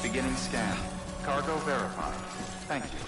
Beginning scan. Cargo verified. Thank you.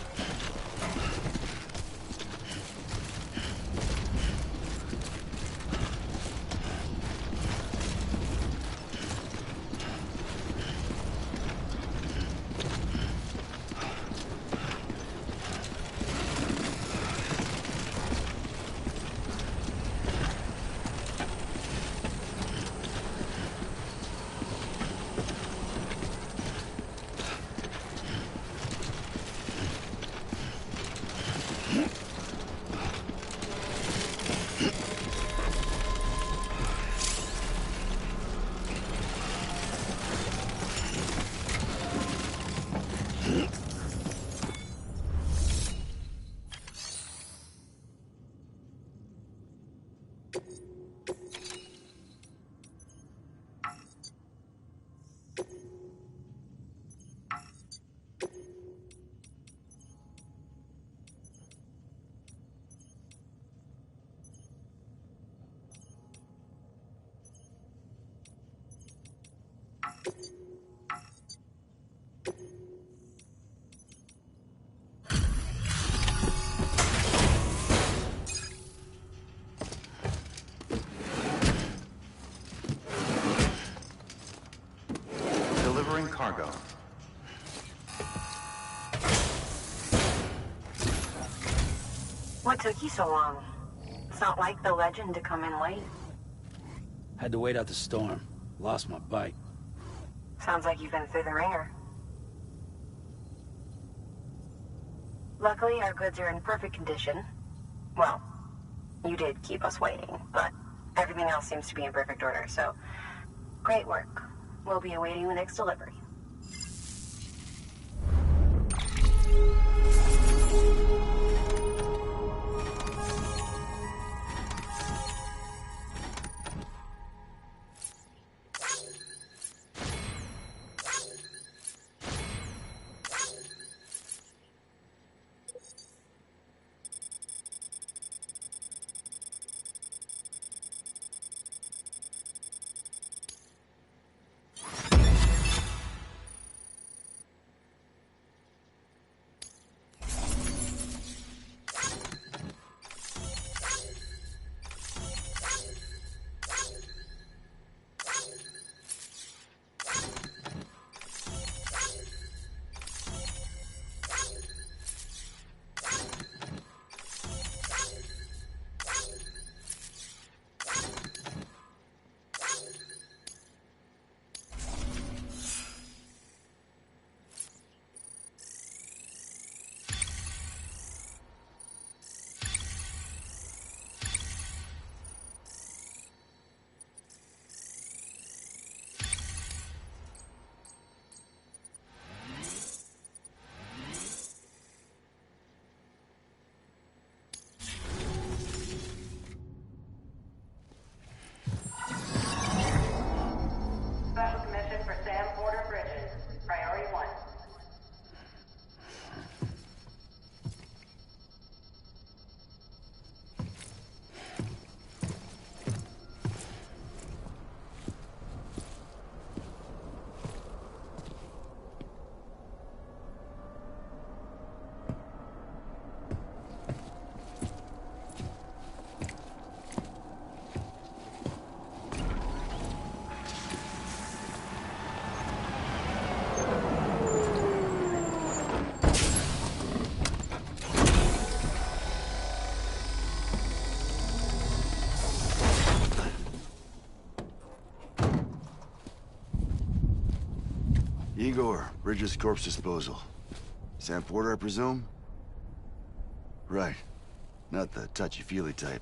Cargo. What took you so long? It's not like the legend to come in late. Had to wait out the storm. Lost my bike. Sounds like you've been through the ringer. Luckily, our goods are in perfect condition. Well, You did keep us waiting, but everything else seems to be in perfect order, so great work. We'll be awaiting the next delivery. Igor, Bridges corpse disposal. Sam Porter, I presume? Right. Not the touchy-feely type.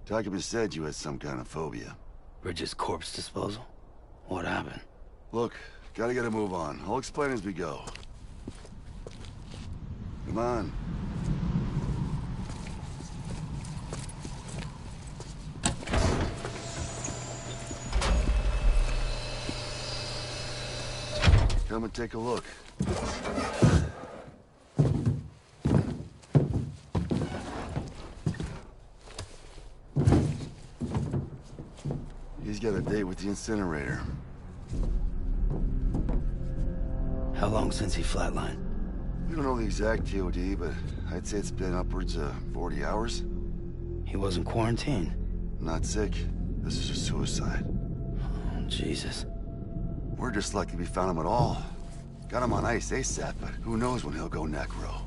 Document said you had some kind of phobia. Bridges corpse disposal? What happened? Look, gotta get a move on. I'll explain as we go. Come on. Come and take a look. He's got a date with the incinerator. How long since he flatlined? We don't know the exact TOD, but I'd say it's been upwards of 40 hours. He wasn't quarantined. Not sick. This is a suicide. Oh, Jesus. We're just lucky we found him at all. Got him on ice ASAP, but who knows when he'll go necro.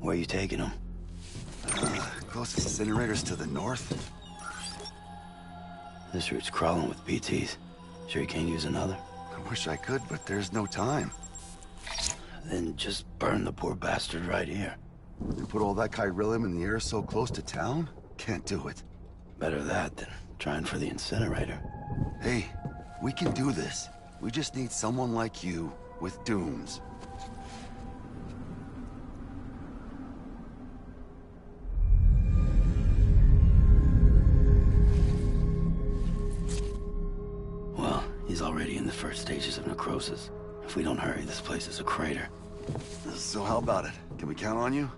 Where you taking him? Closest incinerator's to the north. This route's crawling with PTs. Sure you can't use another? I wish I could, but there's no time. Then just burn the poor bastard right here. You put all that chiralium in the air so close to town? Can't do it. Better that than trying for the incinerator. Hey, we can do this. We just need someone like you with dooms. Well, he's already in the first stages of necrosis. If we don't hurry, this place is a crater. So how about it? Can we count on you?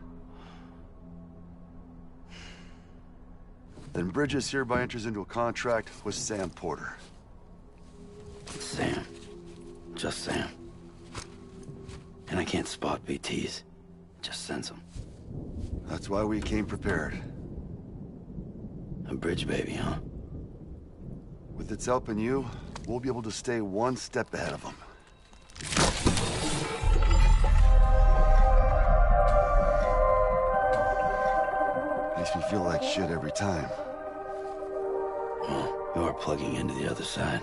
Then Bridges hereby enters into a contract with Sam Porter. Sam. Just Sam. And I can't spot BTs. Just sense them. That's why we came prepared. A bridge baby, huh? With its help and you, we'll be able to stay one step ahead of them. Makes me feel like shit every time. Well, you're plugging into the other side.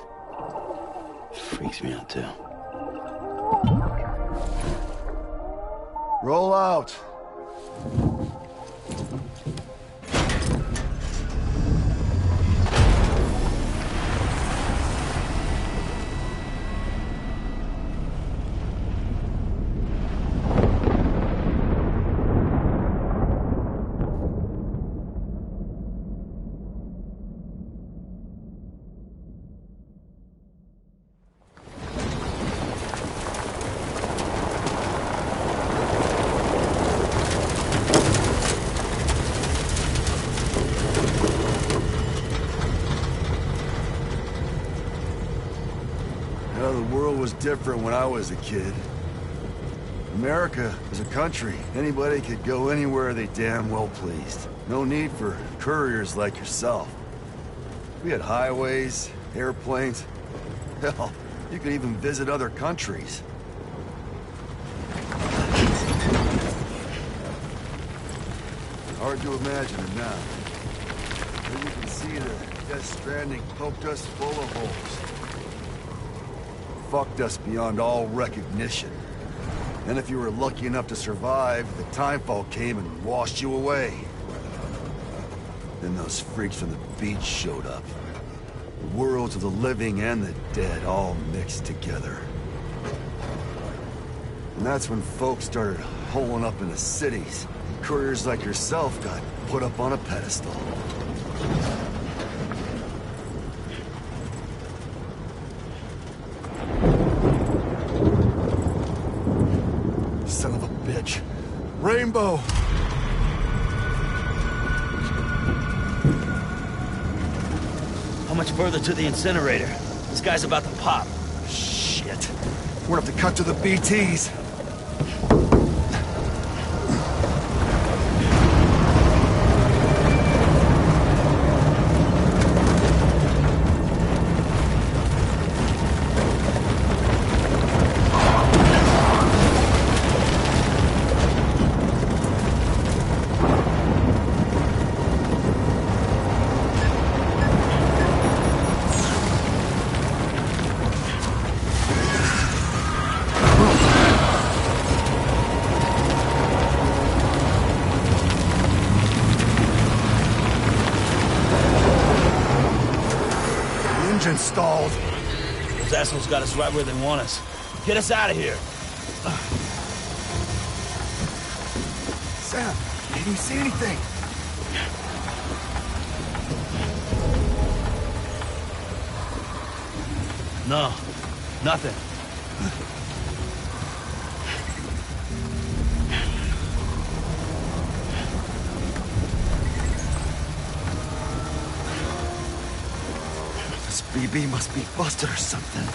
Freaks me out, too. Roll out! different when I was a kid. America was a country. Anybody could go anywhere they damn well pleased. No need for couriers like yourself. We had highways, airplanes. Hell, you could even visit other countries. Hard to imagine it now. But you can see the Death Stranding poked us full of holes. Fucked us beyond all recognition. And if you were lucky enough to survive, the timefall came and washed you away. Then those freaks from the beach showed up. The worlds of the living and the dead all mixed together. And that's when folks started holing up into cities. And couriers like yourself got put up on a pedestal. Son of a bitch. Rainbow! How much further to the incinerator? This guy's about to pop. Shit. We're gonna have to cut to the BTs. Engine stalled. Those assholes got us right where they want us. Get us out of here. Sam, can you see anything? No, nothing. This BB must be busted or something.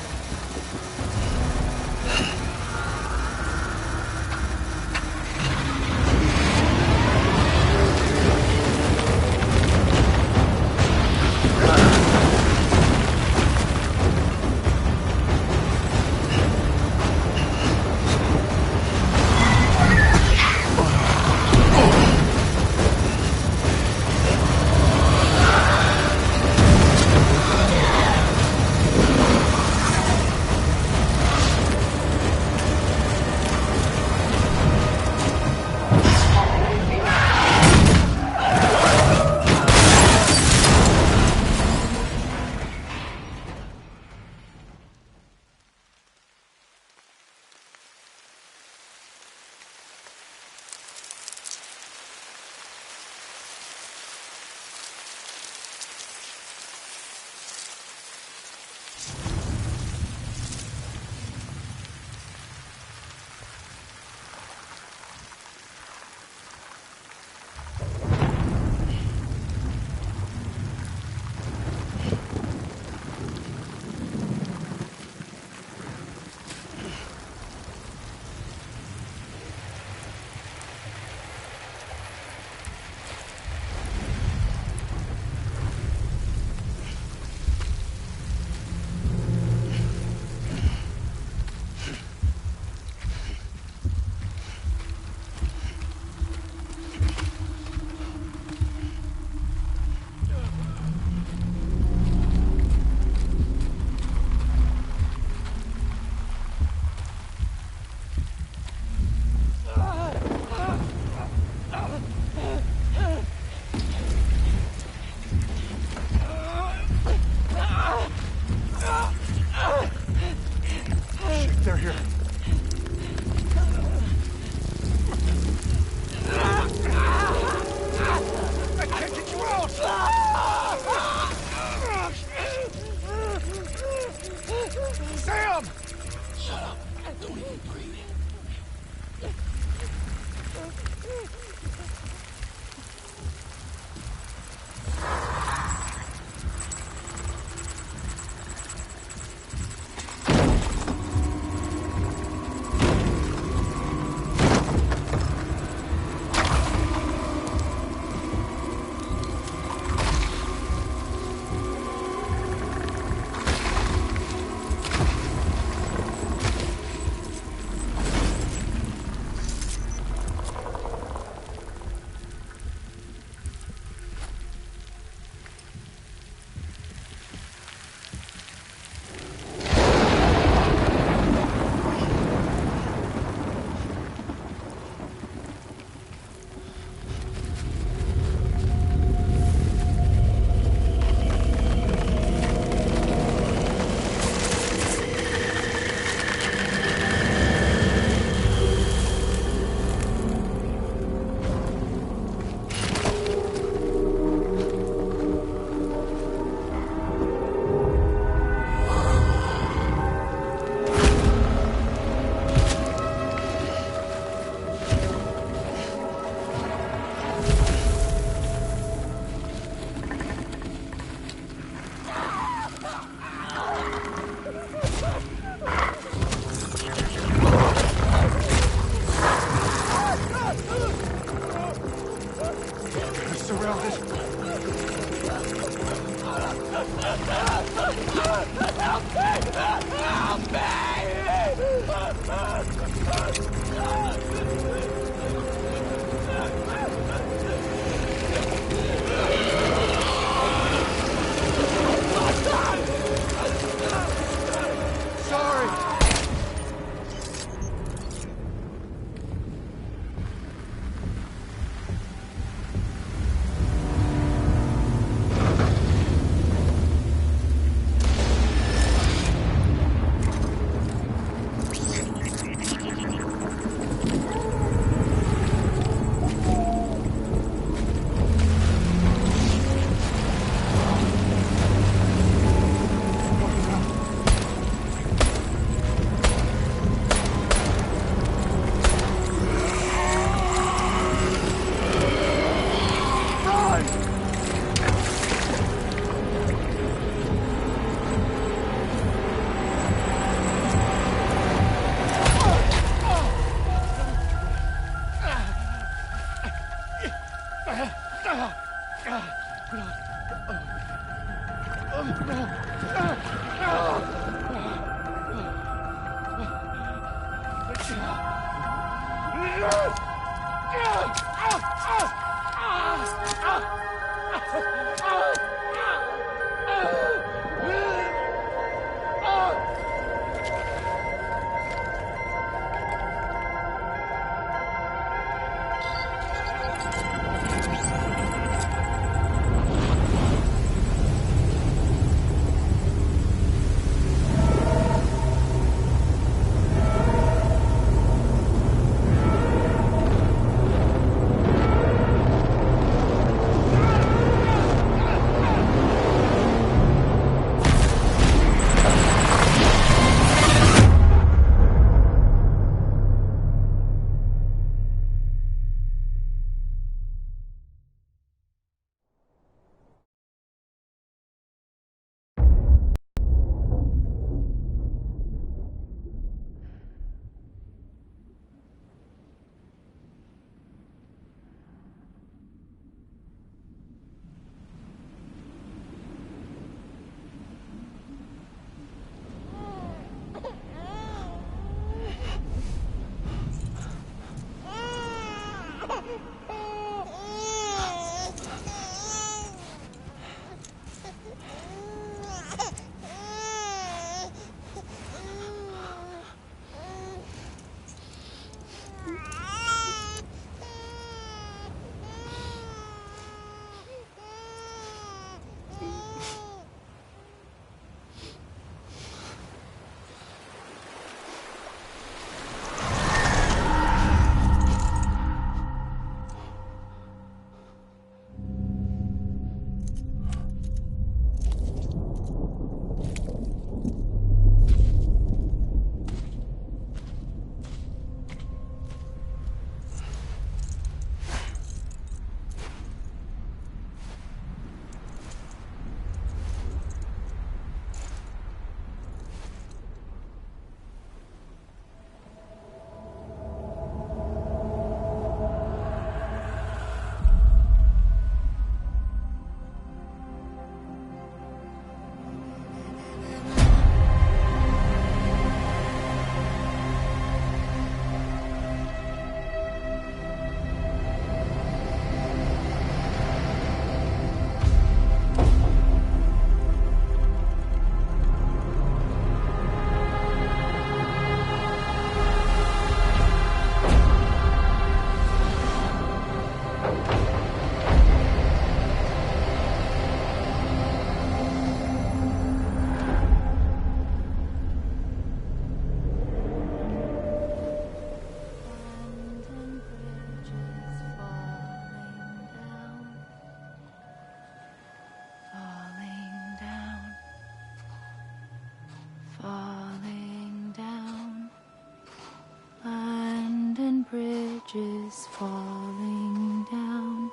bridges falling down,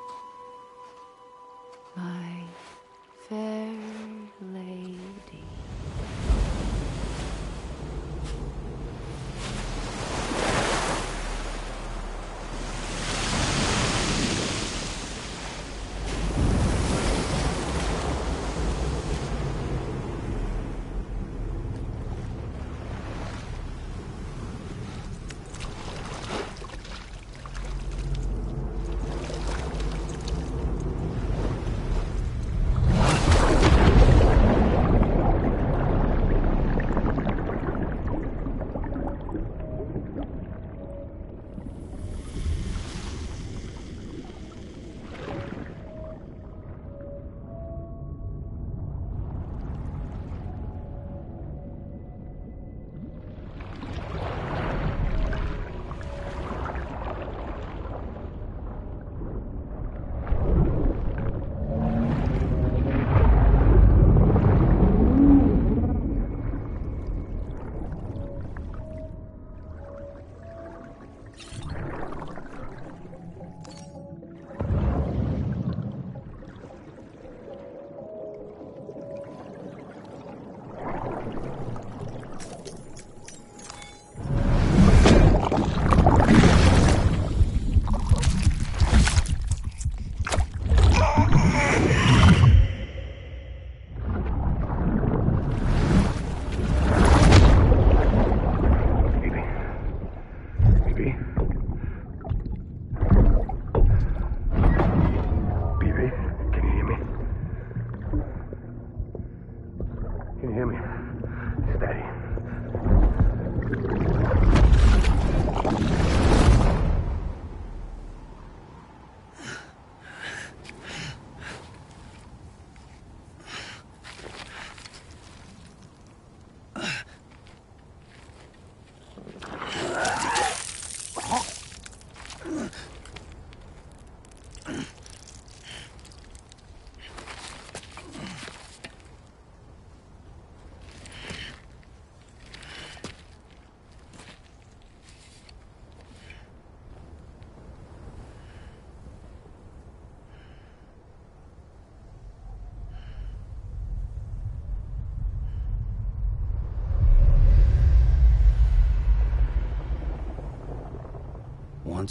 my fair lady.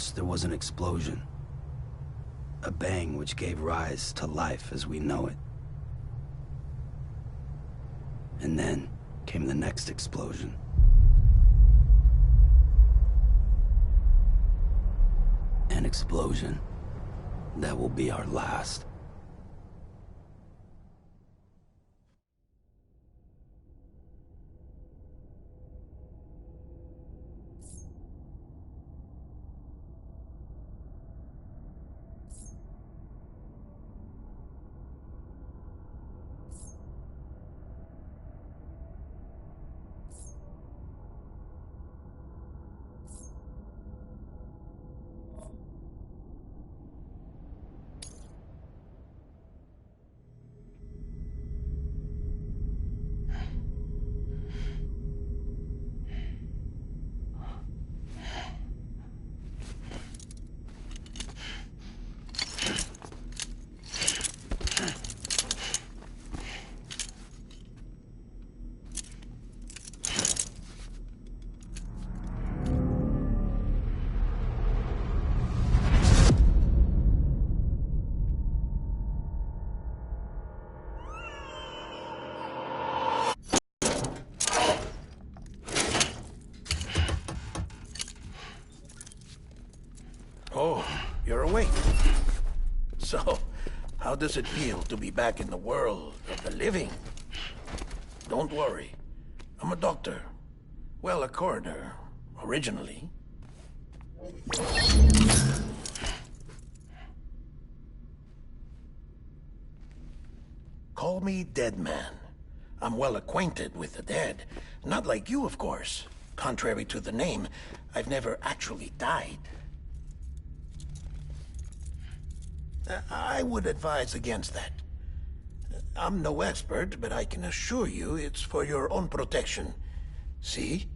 launch, there was an explosion. A bang which gave rise to life as we know it. And then came the next explosion. An explosion that will be our last. Oh, you're awake. So, how does it feel to be back in the world of the living? Don't worry. I'm a doctor. Well, a coroner, originally. Call me Dead Man. I'm well acquainted with the dead. Not like you, of course. Contrary to the name, I've never actually died. I would advise against that. I'm no expert, but I can assure you it's for your own protection. See?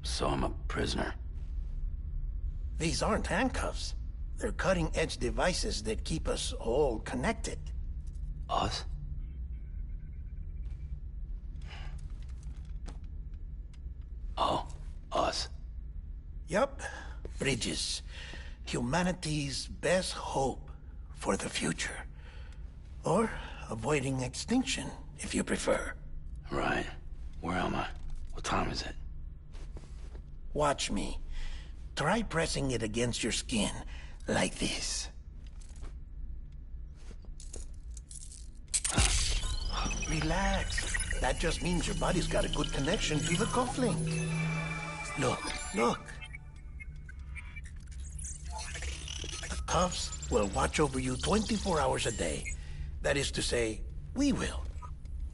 So I'm a prisoner. These aren't handcuffs. They're cutting-edge devices that keep us all connected. Us? Oh, us. Yup. Bridges. Humanity's best hope for the future. Or avoiding extinction, if you prefer. Right. Where am I? What time is it? Watch me. Try pressing it against your skin, like this. Relax. That just means your body's got a good connection to the cufflink. Look, look. The cuffs will watch over you 24 hours a day. That is to say, we will.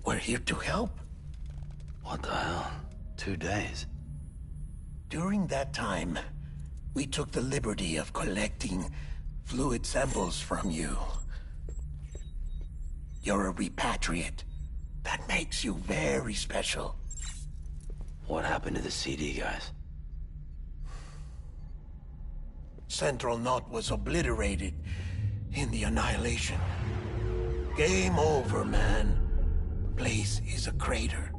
We're here to help. What the hell? 2 days? During that time, we took the liberty of collecting fluid samples from you. You're a repatriate. That makes you very special. What happened to the CD guys? Central Knot was obliterated in the Annihilation. Game over, man. Place is a crater.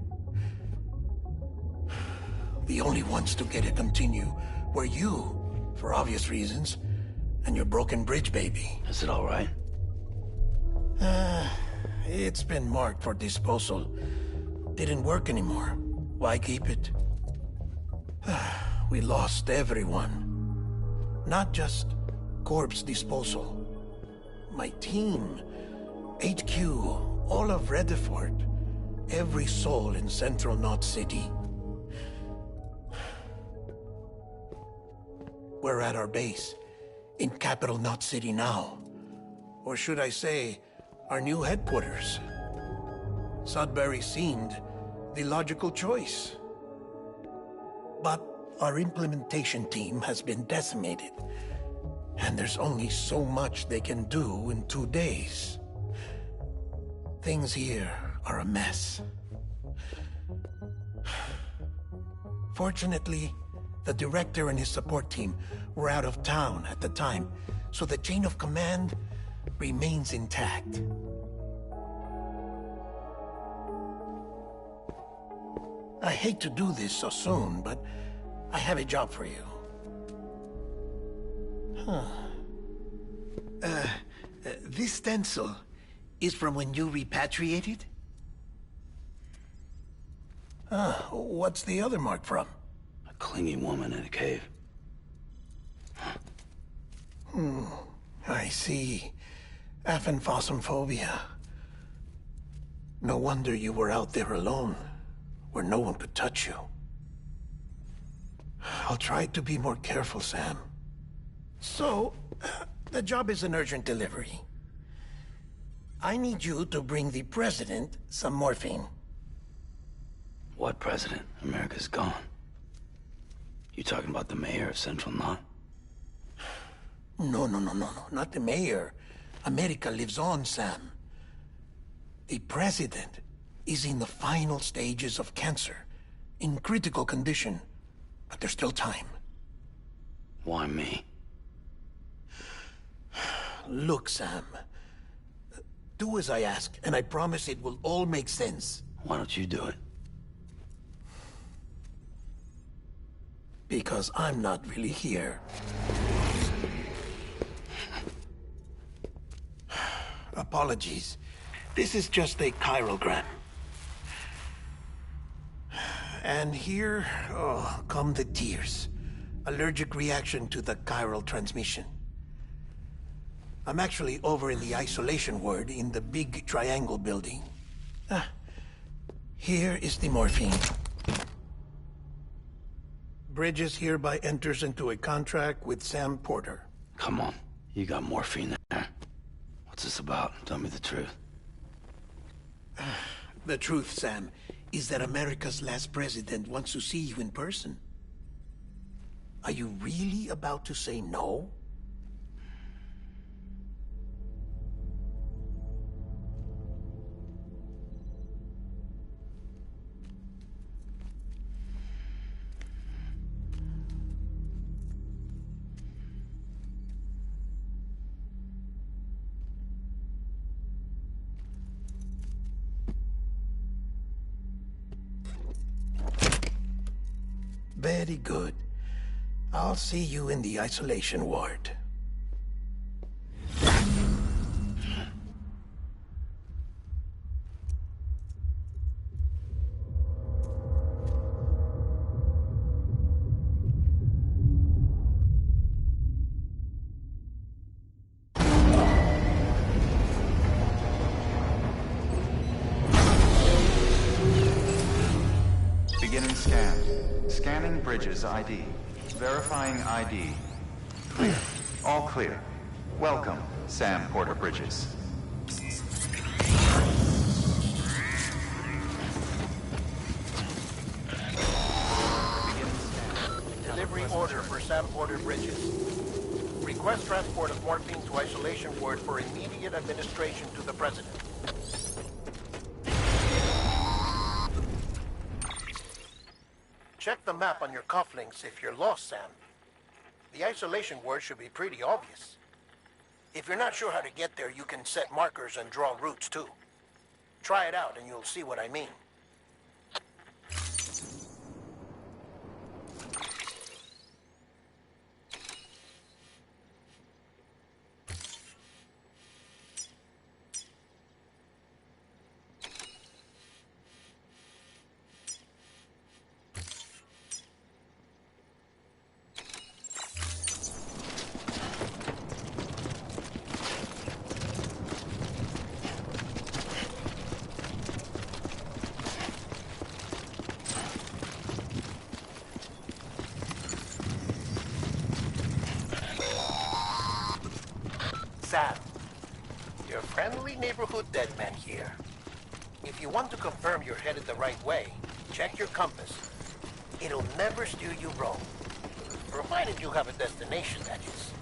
The only ones to get to continue were you, for obvious reasons, and your broken bridge baby. Is it all right? It's been marked for disposal. Didn't work anymore. Why keep it? We lost everyone. Not just corpse disposal. My team, HQ, all of Redefort, every soul in Central Knot City. We're at our base, in Capital Knot City now. Or should I say, our new headquarters. Sudbury seemed the logical choice. But our implementation team has been decimated, and there's only so much they can do in 2 days. Things here are a mess. Fortunately, the director and his support team were out of town at the time, so the chain of command remains intact. I hate to do this so soon, but I have a job for you. This stencil is from when you repatriated? What's the other mark from? A clinging woman in a cave. I see. Aphenphosmphobia. No wonder you were out there alone, where no one could touch you. I'll try to be more careful, Sam. So, the job is an urgent delivery. I need you to bring the president some morphine. What president? America's gone. You talking about the mayor of Central Knot? No, not the mayor. America lives on, Sam. The president is in the final stages of cancer, in critical condition, but there's still time. Why me? Look, Sam. Do as I ask, and I promise it will all make sense. Why don't you do it? Because I'm not really here. Apologies. This is just a chiralgram. And here, come the tears. Allergic reaction to the chiral transmission. I'm actually over in the isolation ward in the big triangle building. Here is the morphine. Bridges hereby enters into a contract with Sam Porter. Come on. You got morphine there. What's this about? Tell me the truth. The truth, Sam, is that America's last president wants to see you in person. Are you really about to say no? Very good. I'll see you in the isolation ward. Beginning scan. Scanning Bridges ID. Verifying ID. Clear. All clear. Welcome, Sam Porter Bridges. Delivery order for Sam Porter Bridges. Request transport of morphine to isolation ward for immediate administration to the president. Check the map on your cufflinks if you're lost, Sam. The isolation word should be pretty obvious. If you're not sure how to get there, you can set markers and draw routes too. Try it out and you'll see what I mean. Sam, your friendly neighborhood deadman here. If you want to confirm you're headed the right way, check your compass. It'll never steer you wrong. Provided you have a destination, that is.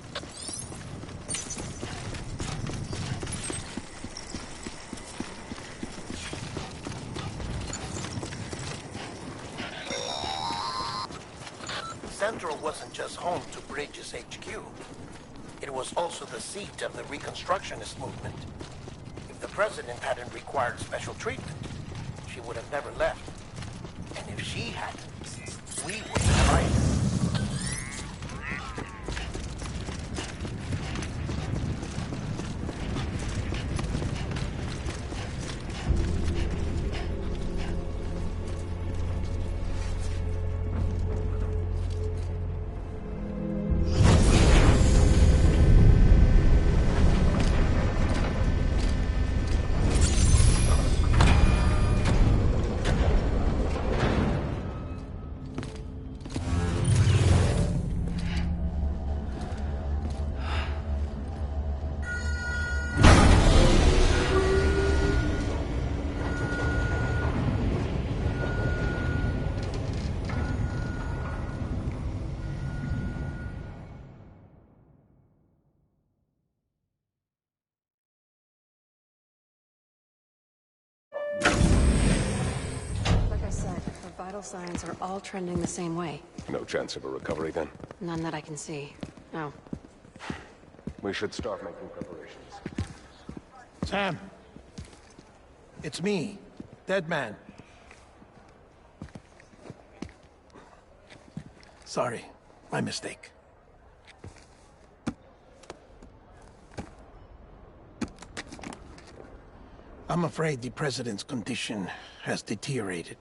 Central wasn't just home to Bridges HQ. It was also the seat of the Reconstructionist movement. If the president hadn't required special treatment, she would have never left. And if she hadn't, we wouldn't have either. vital signs are all trending the same way. No chance of a recovery then? None that I can see. No. We should start making preparations. Sam! It's me, Deadman. Sorry, my mistake. I'm afraid the President's condition has deteriorated.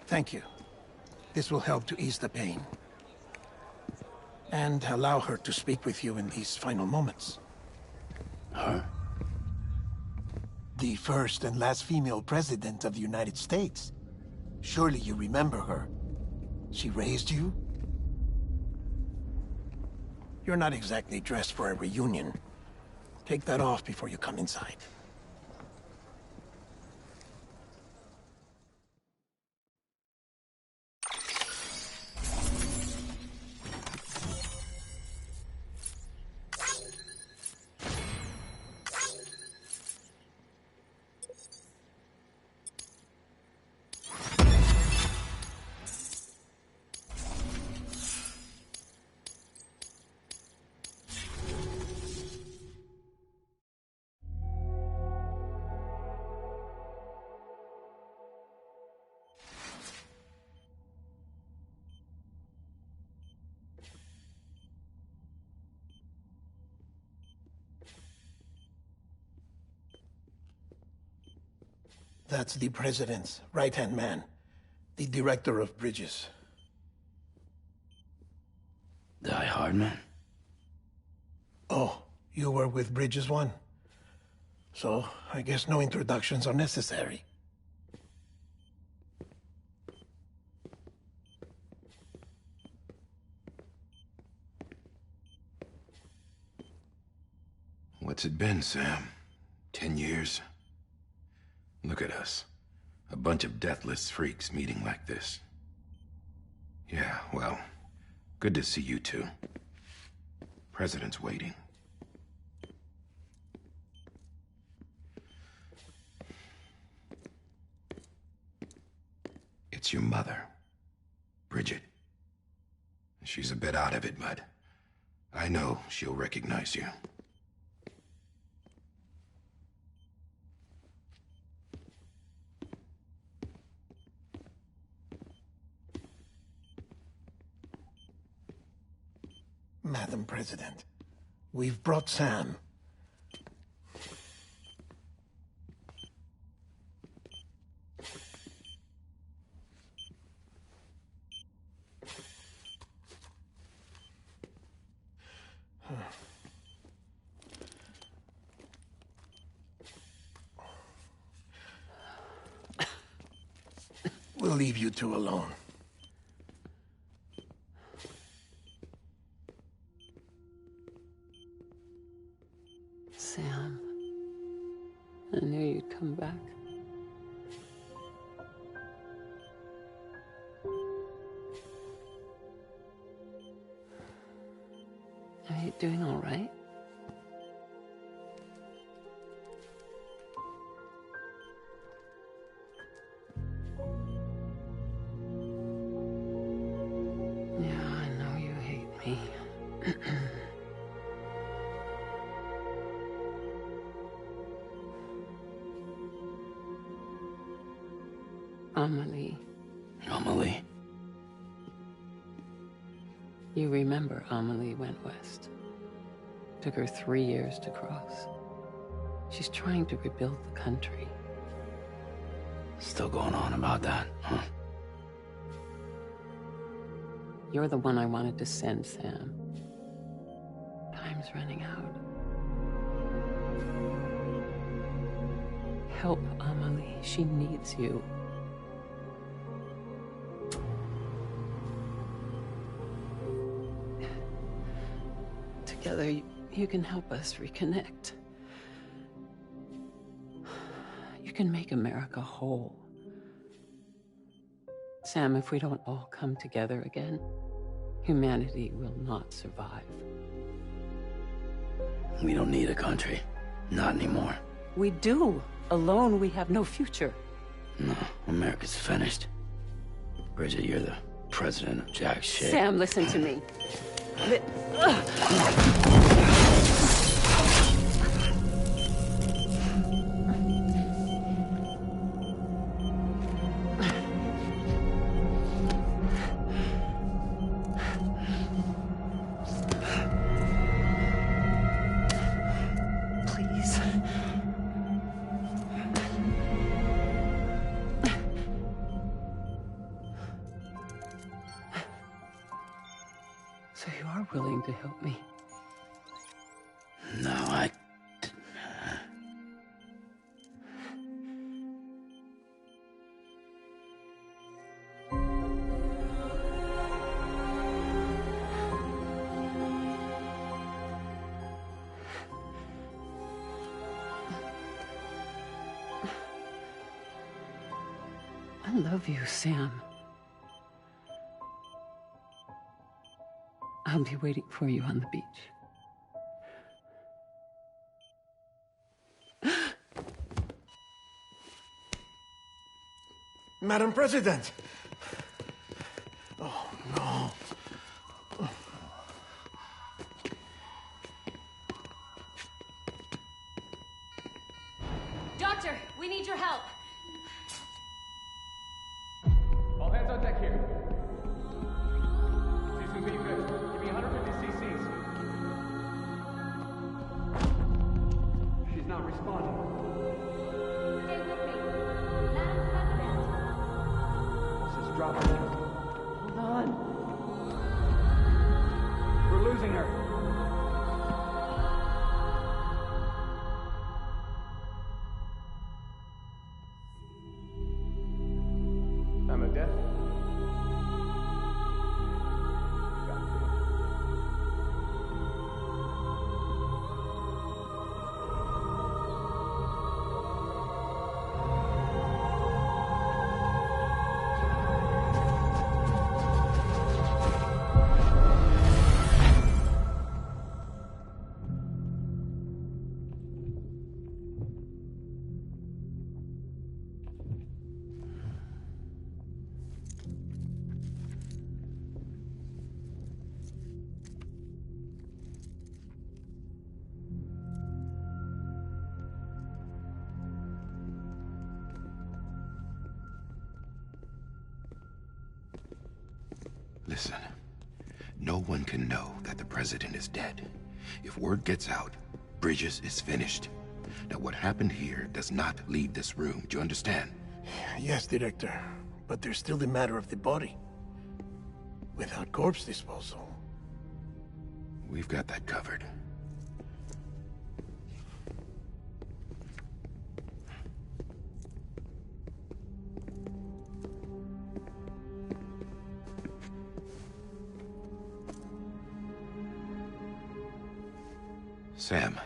Thank you. This will help to ease the pain. And allow her to speak with you in these final moments. Her? The first and last female president of the United States. Surely you remember her. She raised you? You're not exactly dressed for a reunion. Take that off before you come inside. That's the President's right-hand man, the Director of Bridges. Die Hard man? Oh, you were with Bridges 1? So, I guess no introductions are necessary. What's it been, Sam? 10 years? Look at us. A bunch of deathless freaks meeting like this. Yeah, well, good to see you two. President's waiting. It's your mother, Bridget. She's a bit out of it, but I know she'll recognize you. Madam President, we've brought Sam. We'll leave you two alone. Sam, I knew you'd come back. Are you doing all right? Yeah, I know you hate me. Amelie. Amelie? You remember Amelie went west. Took her 3 years to cross. She's trying to rebuild the country. Still going on about that, huh? You're the one I wanted to send, Sam. Time's running out. Help Amelie. She needs you. Together, you can help us reconnect. You can make America whole. Sam, if we don't all come together again, humanity will not survive. We don't need a country. Not anymore. We do. Alone, we have no future. No, America's finished. Bridget, you're the president of jack shit. Sam, listen to me. Please. So you are willing to help me? No, I love you, Sam. I'll be waiting for you on the beach. Madam President! Oh, no. Doctor, we need your help. All hands on deck here. She's gonna be good. Give me 150 cc's. She's not responding. Stay with me. Madam President. This is dropping. Hold on. We're losing her. I'm a death. Listen, no one can know that the president is dead. If word gets out, Bridges is finished. Now, what happened here does not leave this room. Do you understand? Yes, Director. But there's still the matter of the body. Without corpse disposal. We've got that covered. Sam,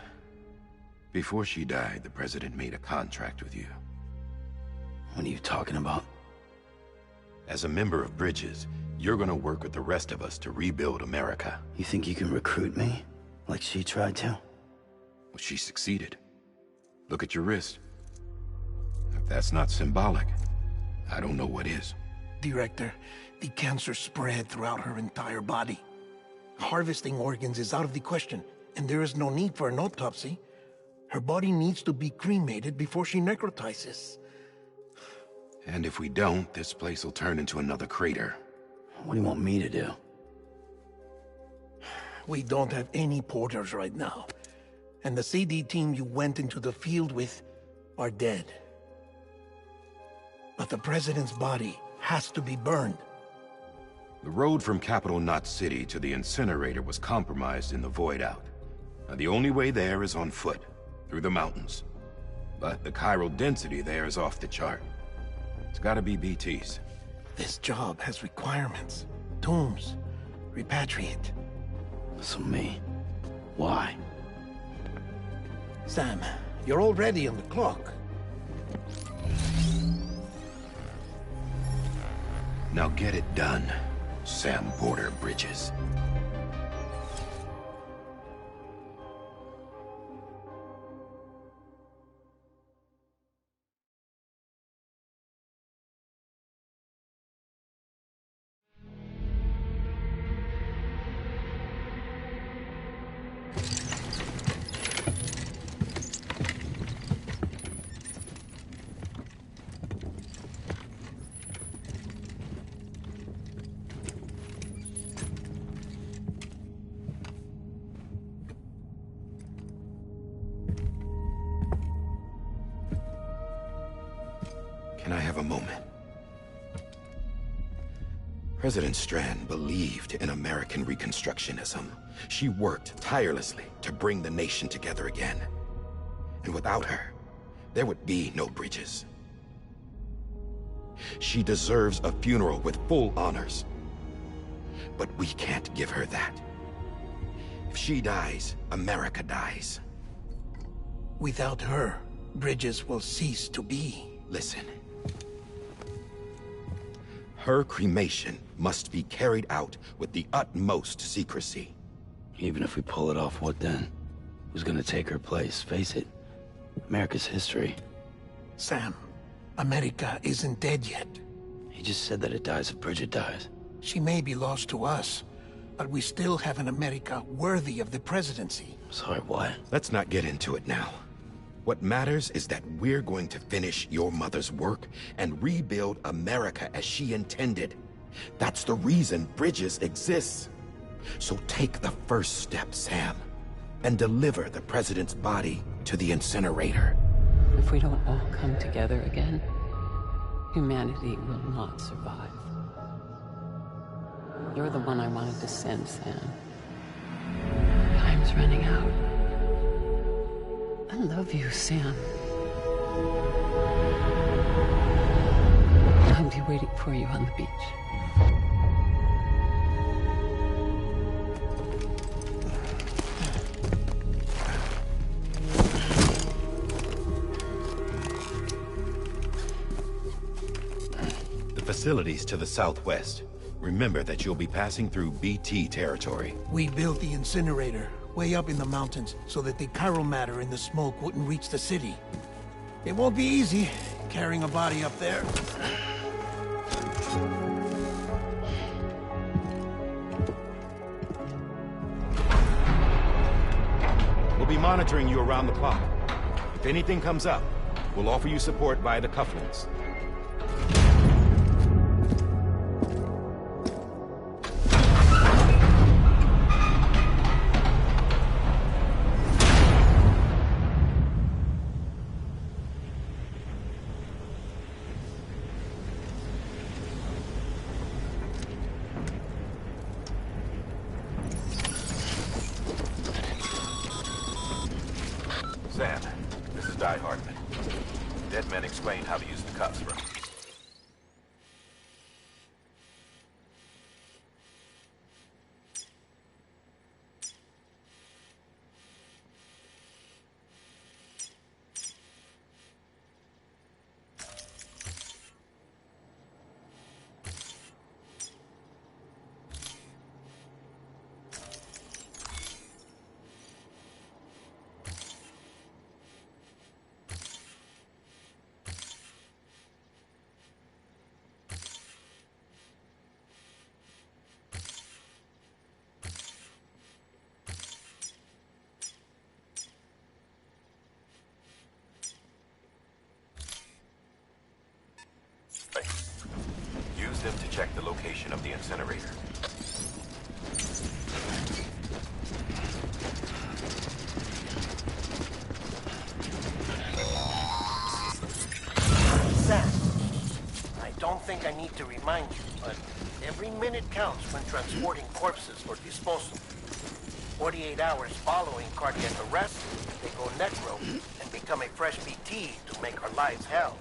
before she died, the president made a contract with you. what are you talking about? As a member of Bridges, you're gonna work with the rest of us to rebuild America. You think you can recruit me? Like she tried to? Well, she succeeded. Look at your wrist. If that's not symbolic, I don't know what is. Director, the cancer spread throughout her entire body. Harvesting organs is out of the question, and there is no need for an autopsy. Her body needs to be cremated before she necrotizes. And if we don't, this place will turn into another crater. What do you want me to do? We don't have any porters right now. And the CD team you went into the field with are dead. But the president's body has to be burned. The road from Capital Knot City to the incinerator was compromised in the void out. Now, the only way there is on foot, through the mountains. But the chiral density there is off the chart. It's gotta be BTs. This job has requirements. Tombs. Repatriate. So me? Why? Sam, you're already on the clock. Now get it done, Sam Porter Bridges. have a moment? President Strand believed in American Reconstructionism. She worked tirelessly to bring the nation together again. And without her, there would be no bridges. She deserves a funeral with full honors. But we can't give her that. If she dies, America dies. Without her, bridges will cease to be. Listen. Her cremation must be carried out with the utmost secrecy. Even if we pull it off, what then? Who's gonna take her place? Face it, America's history. Sam, America isn't dead yet. He just said that it dies if Bridget dies. She may be lost to us, but we still have an America worthy of the presidency. Sorry, what? Let's not get into it now. What matters is that we're going to finish your mother's work and rebuild America as she intended. That's the reason Bridges exists. So take the first step, Sam, and deliver the president's body to the incinerator. If we don't all come together again, humanity will not survive. You're the one I wanted to send, Sam. Time's running out. I love you, Sam. I'll be waiting for you on the beach. The facilities to the southwest. Remember that you'll be passing through BT territory. We built the incinerator way up in the mountains so that the chiral matter in the smoke wouldn't reach the city. It won't be easy carrying a body up there. We'll be monitoring you around the clock. If anything comes up, we'll offer you support via the cufflinks. Sam, this is Di Hartman. Dead men explain how to use the cuffs for him. Use them to check the location of the incinerator. Sam, I don't think I need to remind you, but every minute counts when transporting corpses for disposal. 48 hours following cardiac arrest, they go necro and become a fresh BT to make our lives hell.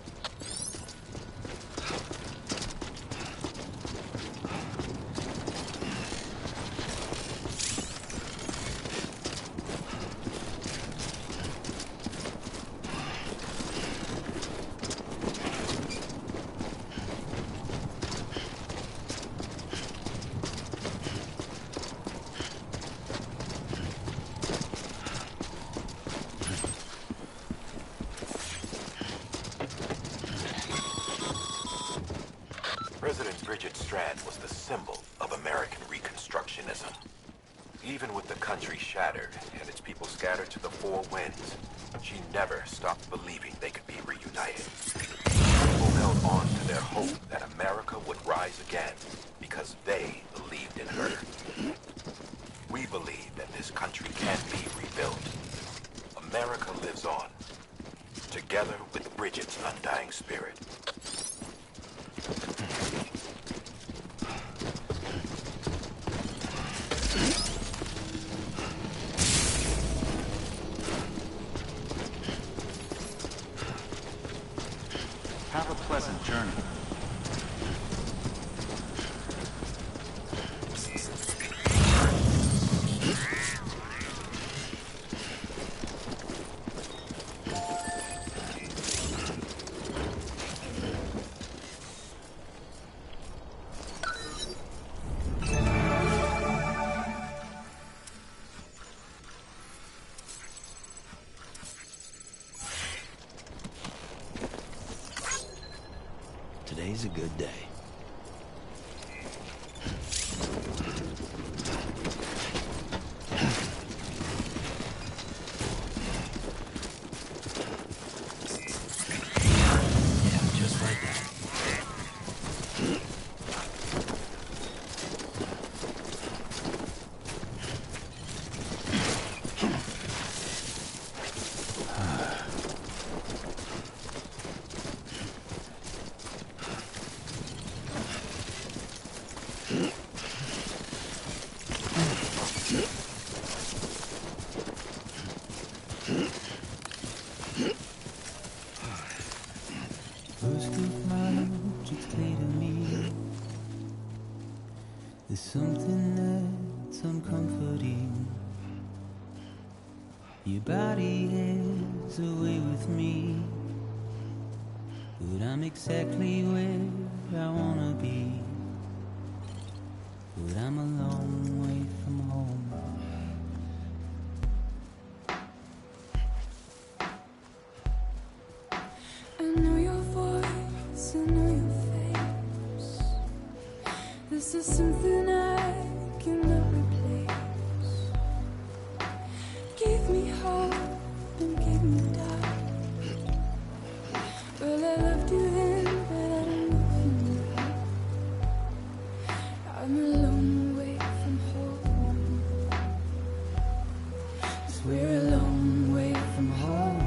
President Bridget Strand was the symbol of American Reconstructionism. Even with the country shattered and its people scattered to the four winds, she never stopped believing they could be reunited. People held on to their hope that America would rise again because they believed in her. We believe that this country can be rebuilt. America lives on, together with Bridget's undying spirit. pleasant journey. Today's a good day. Yeah, just like that. There's something that's uncomforting. Your body has a way with me, but I'm exactly where I wanna be. But I'm a long way from home. I know your voice, I know your face. This is something I cannot replace. Give me hope and give me doubt. Well, I loved you then, but I don't love you now. I'm a long way from home. 'Cause we're a long way from home.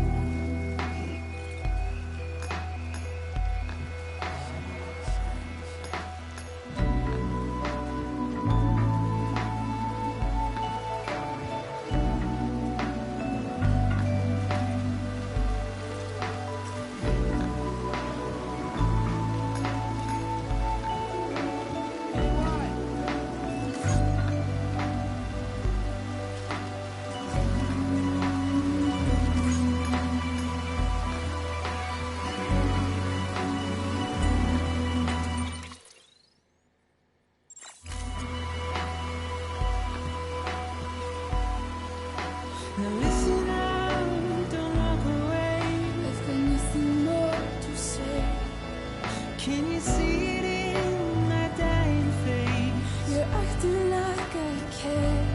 Now listen out, don't walk away. I've got nothing more to say. Can you see it in my dying face? You're acting like I care.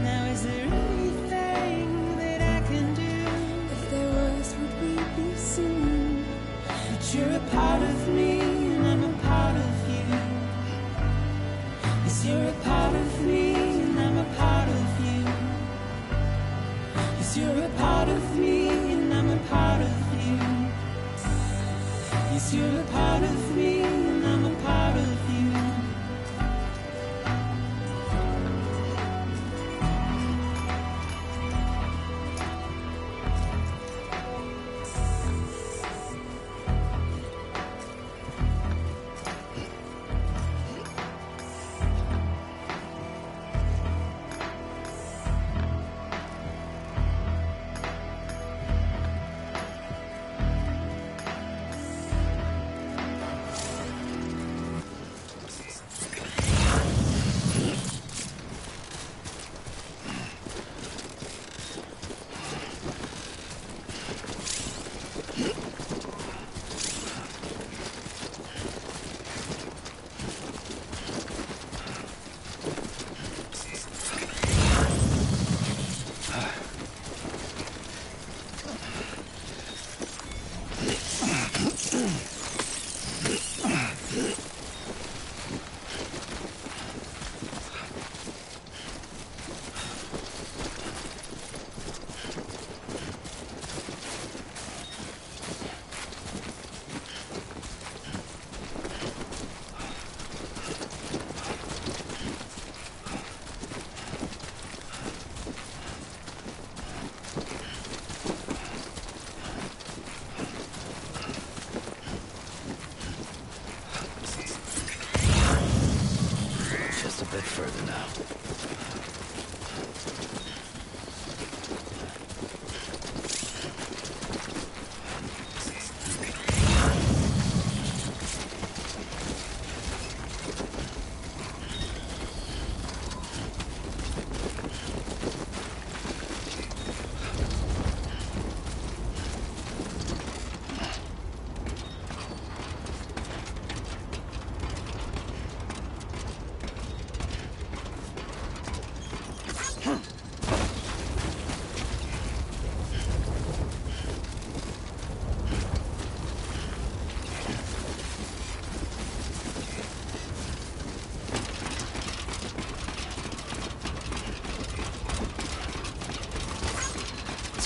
Now is there anything that I can do? If there was, would we be singing? But you're a part of me and I'm a part of you. Yes, you're a part of me and I'm a part of you. Yes, you're a part of me and I'm a part of you. Yes, you're a part of me and I'm a part of you.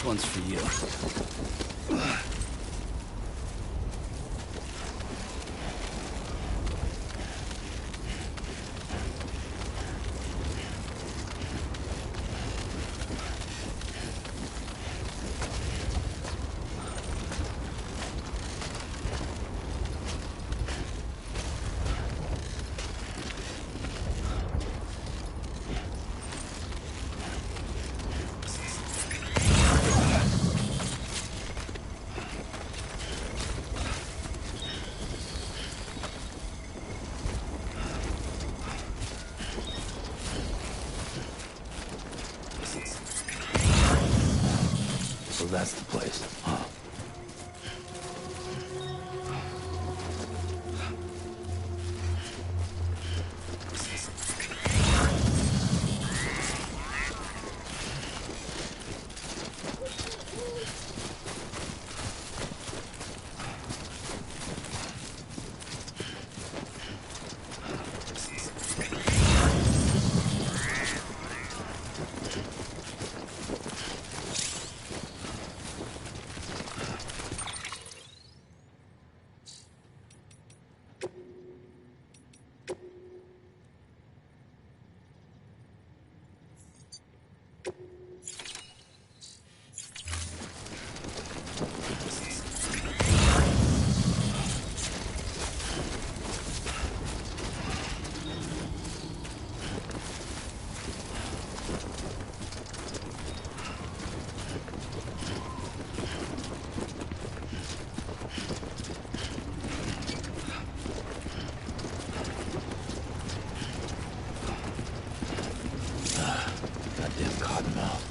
one's for you. So that's the place, huh? Goddamn cottonmouth.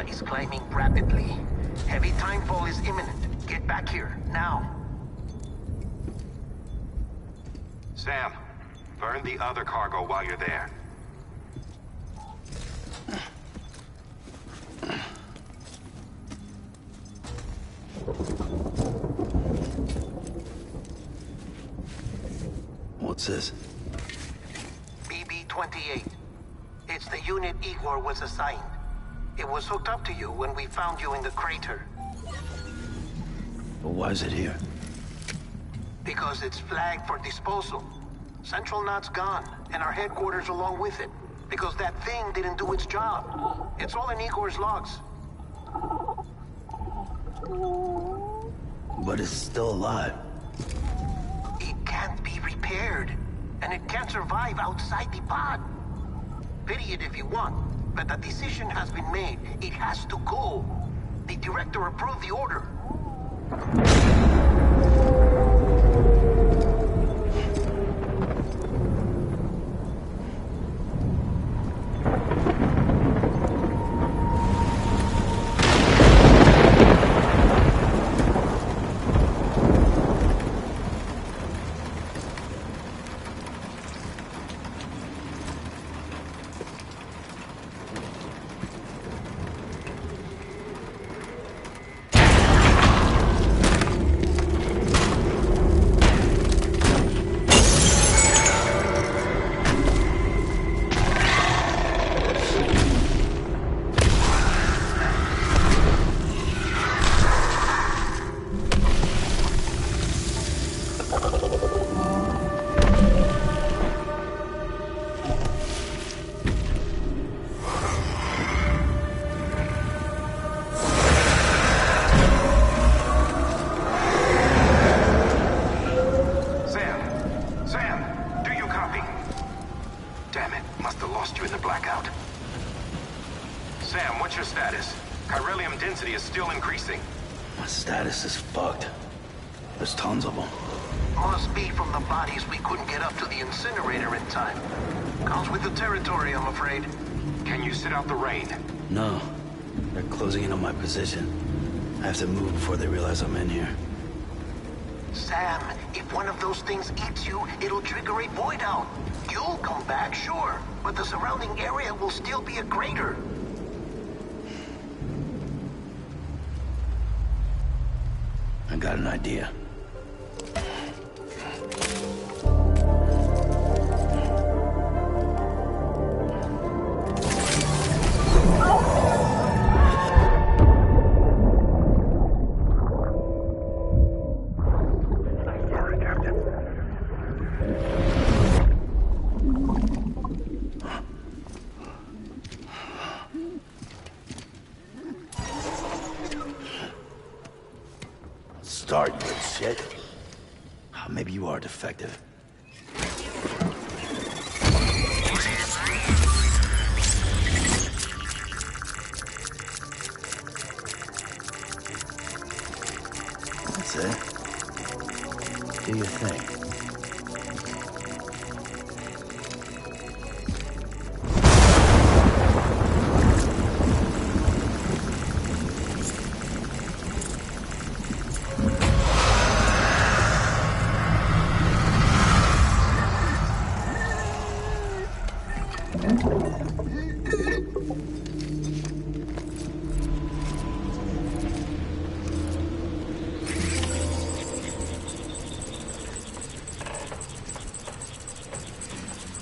Is climbing rapidly. Heavy timefall is imminent. Get back here, now. Sam, burn the other cargo while you're there. What's this? BB-28. It's the unit Igor was assigned. It was hooked up to you when we found you in the crater. But why is it here? Because it's flagged for disposal. Central Knot's gone, and our headquarters along with it. Because that thing didn't do its job. It's all in Igor's logs. But it's still alive. It can't be repaired. And it can't survive outside the pod. Pity it if you want. But the decision has been made. It has to go. The director approved the order. blackout. Sam, what's your status? Chiralium density is still increasing. My status is fucked. There's tons of them. Must be from the bodies we couldn't get up to the incinerator in time. Comes with the territory, I'm afraid. Can you sit out the rain? No. They're closing in on my position. I have to move before they realize I'm in here. Sam, if one of those things eats you, it'll trigger a void out. You'll come back, sure, but the surrounding area will still be a crater. I got an idea. Start, you little shit. Maybe you are defective. That's it. Do your thing.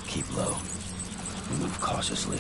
Keep low. Move cautiously.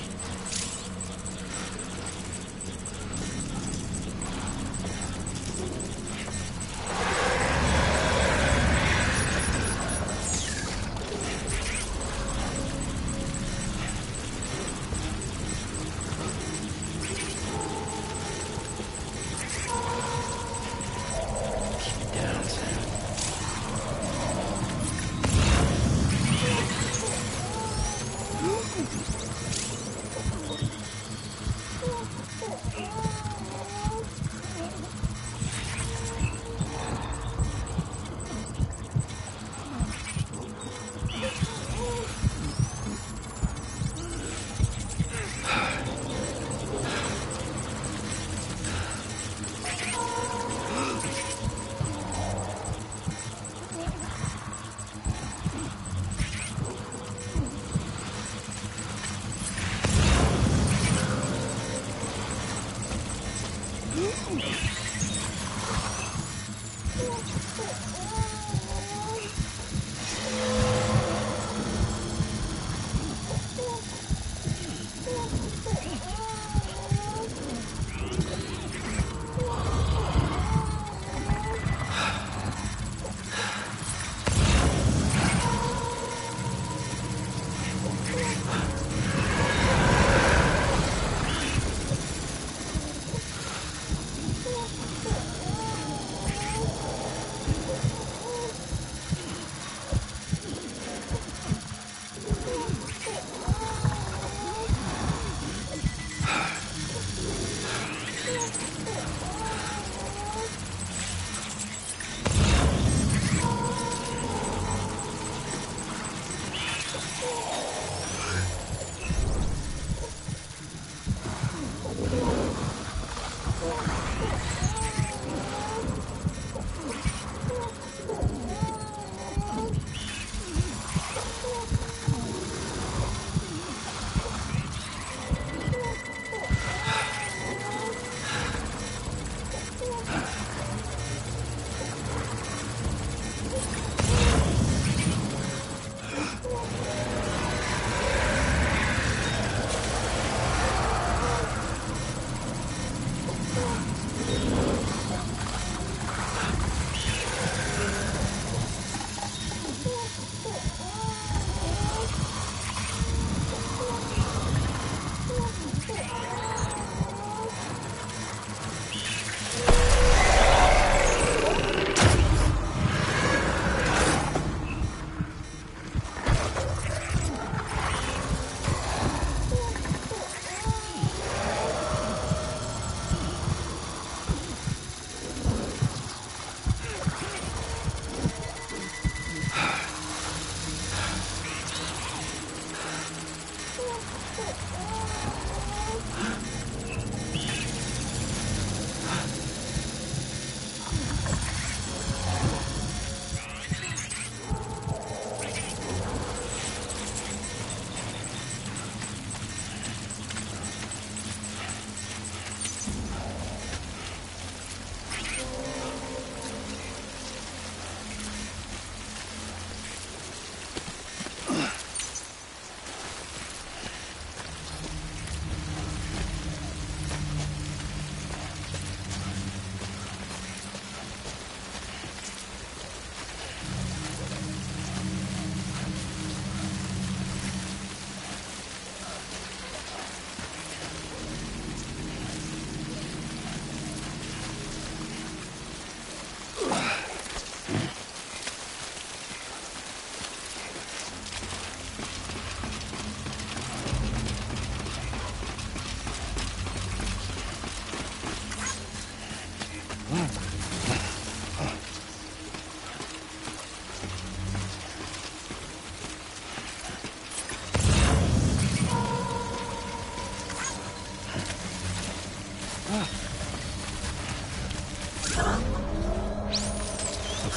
Looks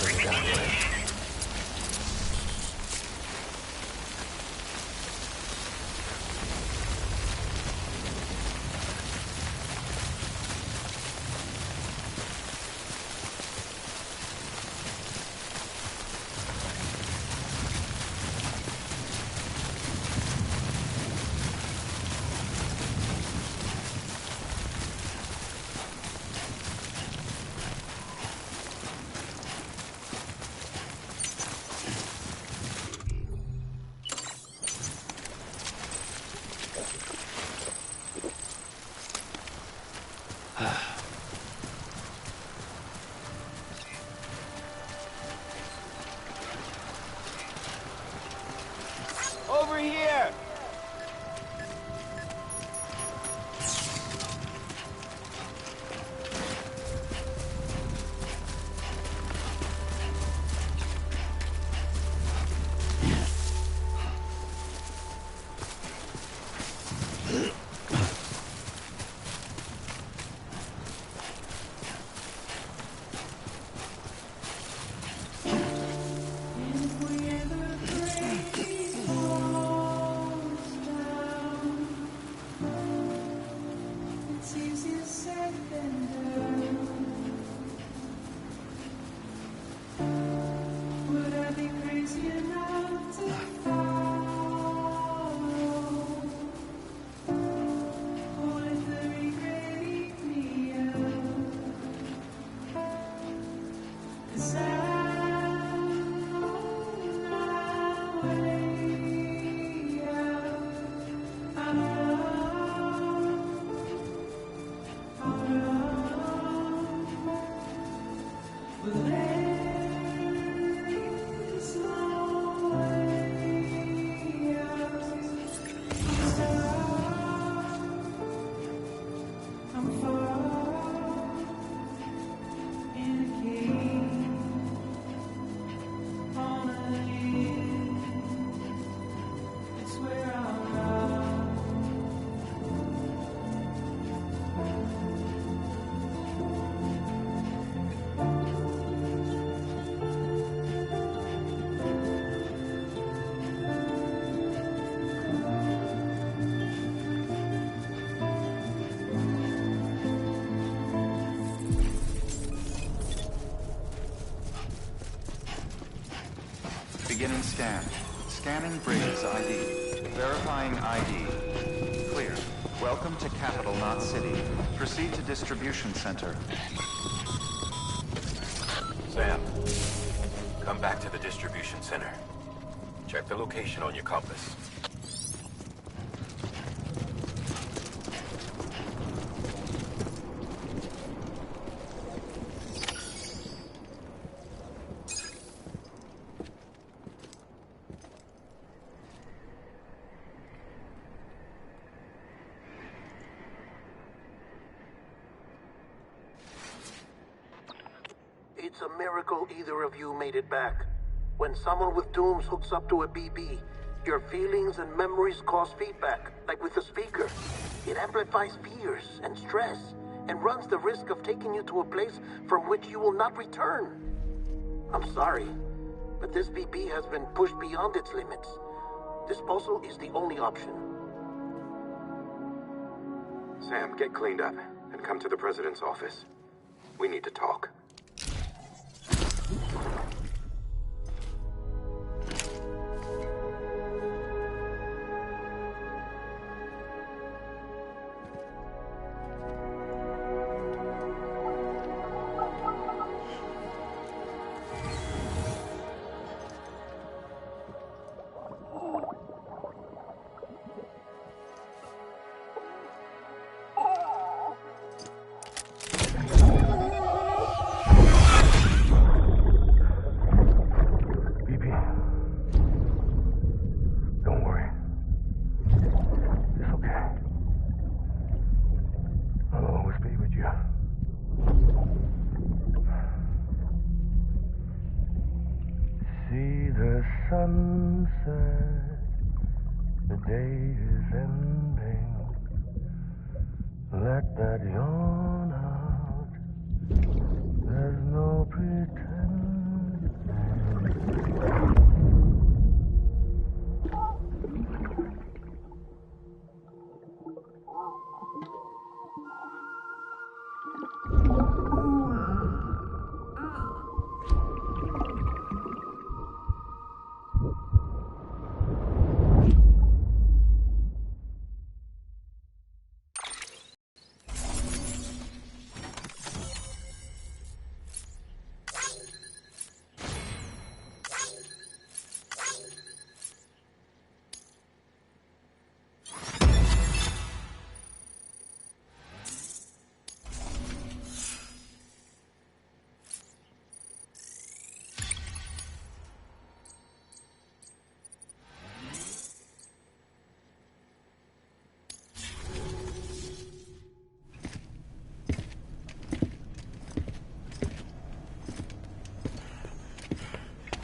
like we got away. Over here! Beginning scan. Scanning Bridges ID. Verifying ID. Clear. Welcome to Capital Knot City. Proceed to Distribution Center. Sam, come back to the distribution center. Check the location on your compass. It's a miracle either of you made it back. When someone with dooms hooks up to a BB, your feelings and memories cause feedback, like with a speaker. It amplifies fears and stress, and runs the risk of taking you to a place from which you will not return. I'm sorry, but this BB has been pushed beyond its limits. Disposal is the only option. Sam, get cleaned up and come to the President's office. We need to talk. Sunset, the day is ending. let that yawn out. There's no pretending.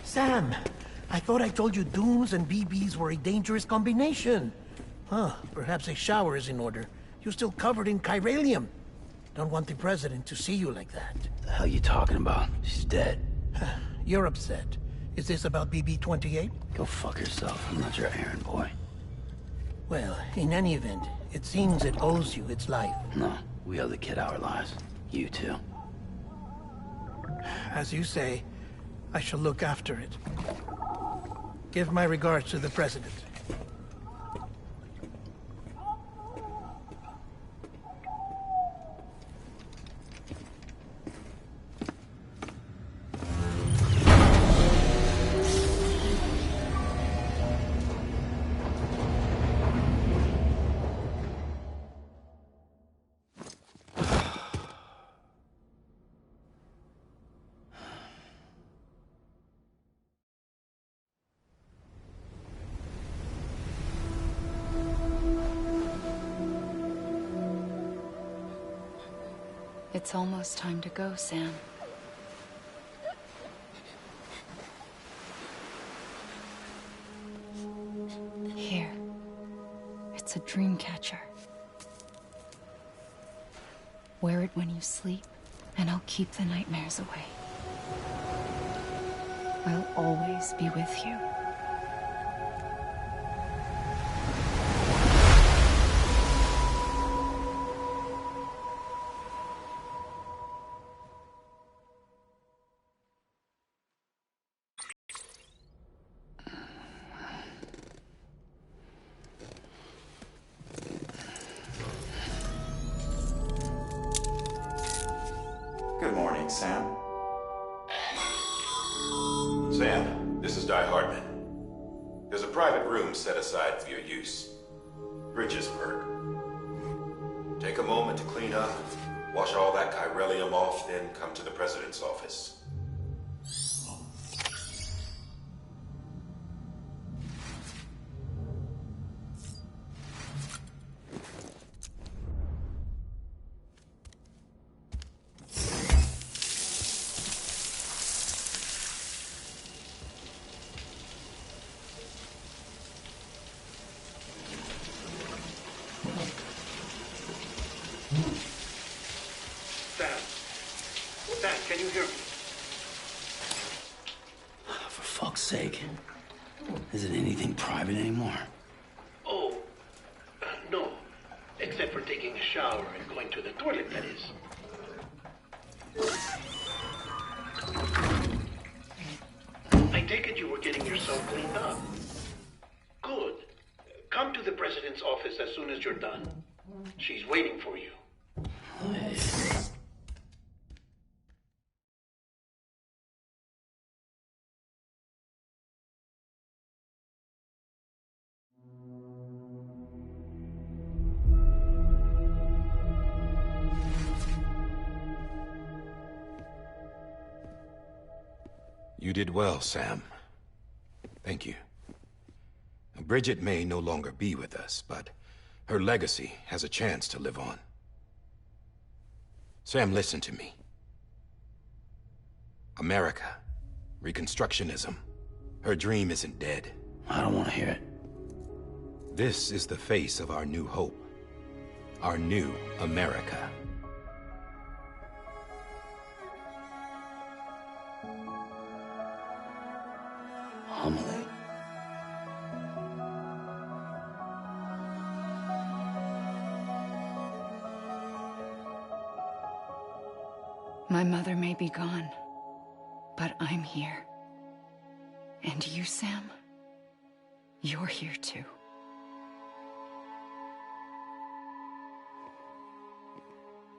Sam, I thought I told you dooms and BBs were a dangerous combination. Huh, perhaps a shower is in order. You're still covered in chiralium. Don't want the president to see you like that. The hell you talking about? She's dead. You're upset. Is this about BB-28? Go fuck yourself. I'm not your errand boy. Well, in any event, it seems it owes you its life. No, we owe the kid our lives. You too. As you say, I shall look after it. Give my regards to the president. It's almost time to go, Sam. Here. It's a dream catcher. Wear it when you sleep, and I'll keep the nightmares away. I'll always be with you. Good morning, Sam. Sam, this is Di Hartman. There's a private room set aside for your use. Bridges perk. Take a moment to clean up, wash all that chiralium off, then come to the president's office. Sam, can you hear me? For fuck's sake. Is it anything private anymore? Oh, no. Except for taking a shower and going to the toilet, that is. I take it you were getting yourself cleaned up. Good. Come to the president's office as soon as you're done. She's waiting for you. You did well, Sam. Thank you. Bridget may no longer be with us, but her legacy has a chance to live on. Sam, listen to me. America, Reconstructionism, her dream isn't dead. I don't want to hear it. This is the face of our new hope. our new America. Amelie. My mother may be gone, but I'm here. And you, Sam, you're here too.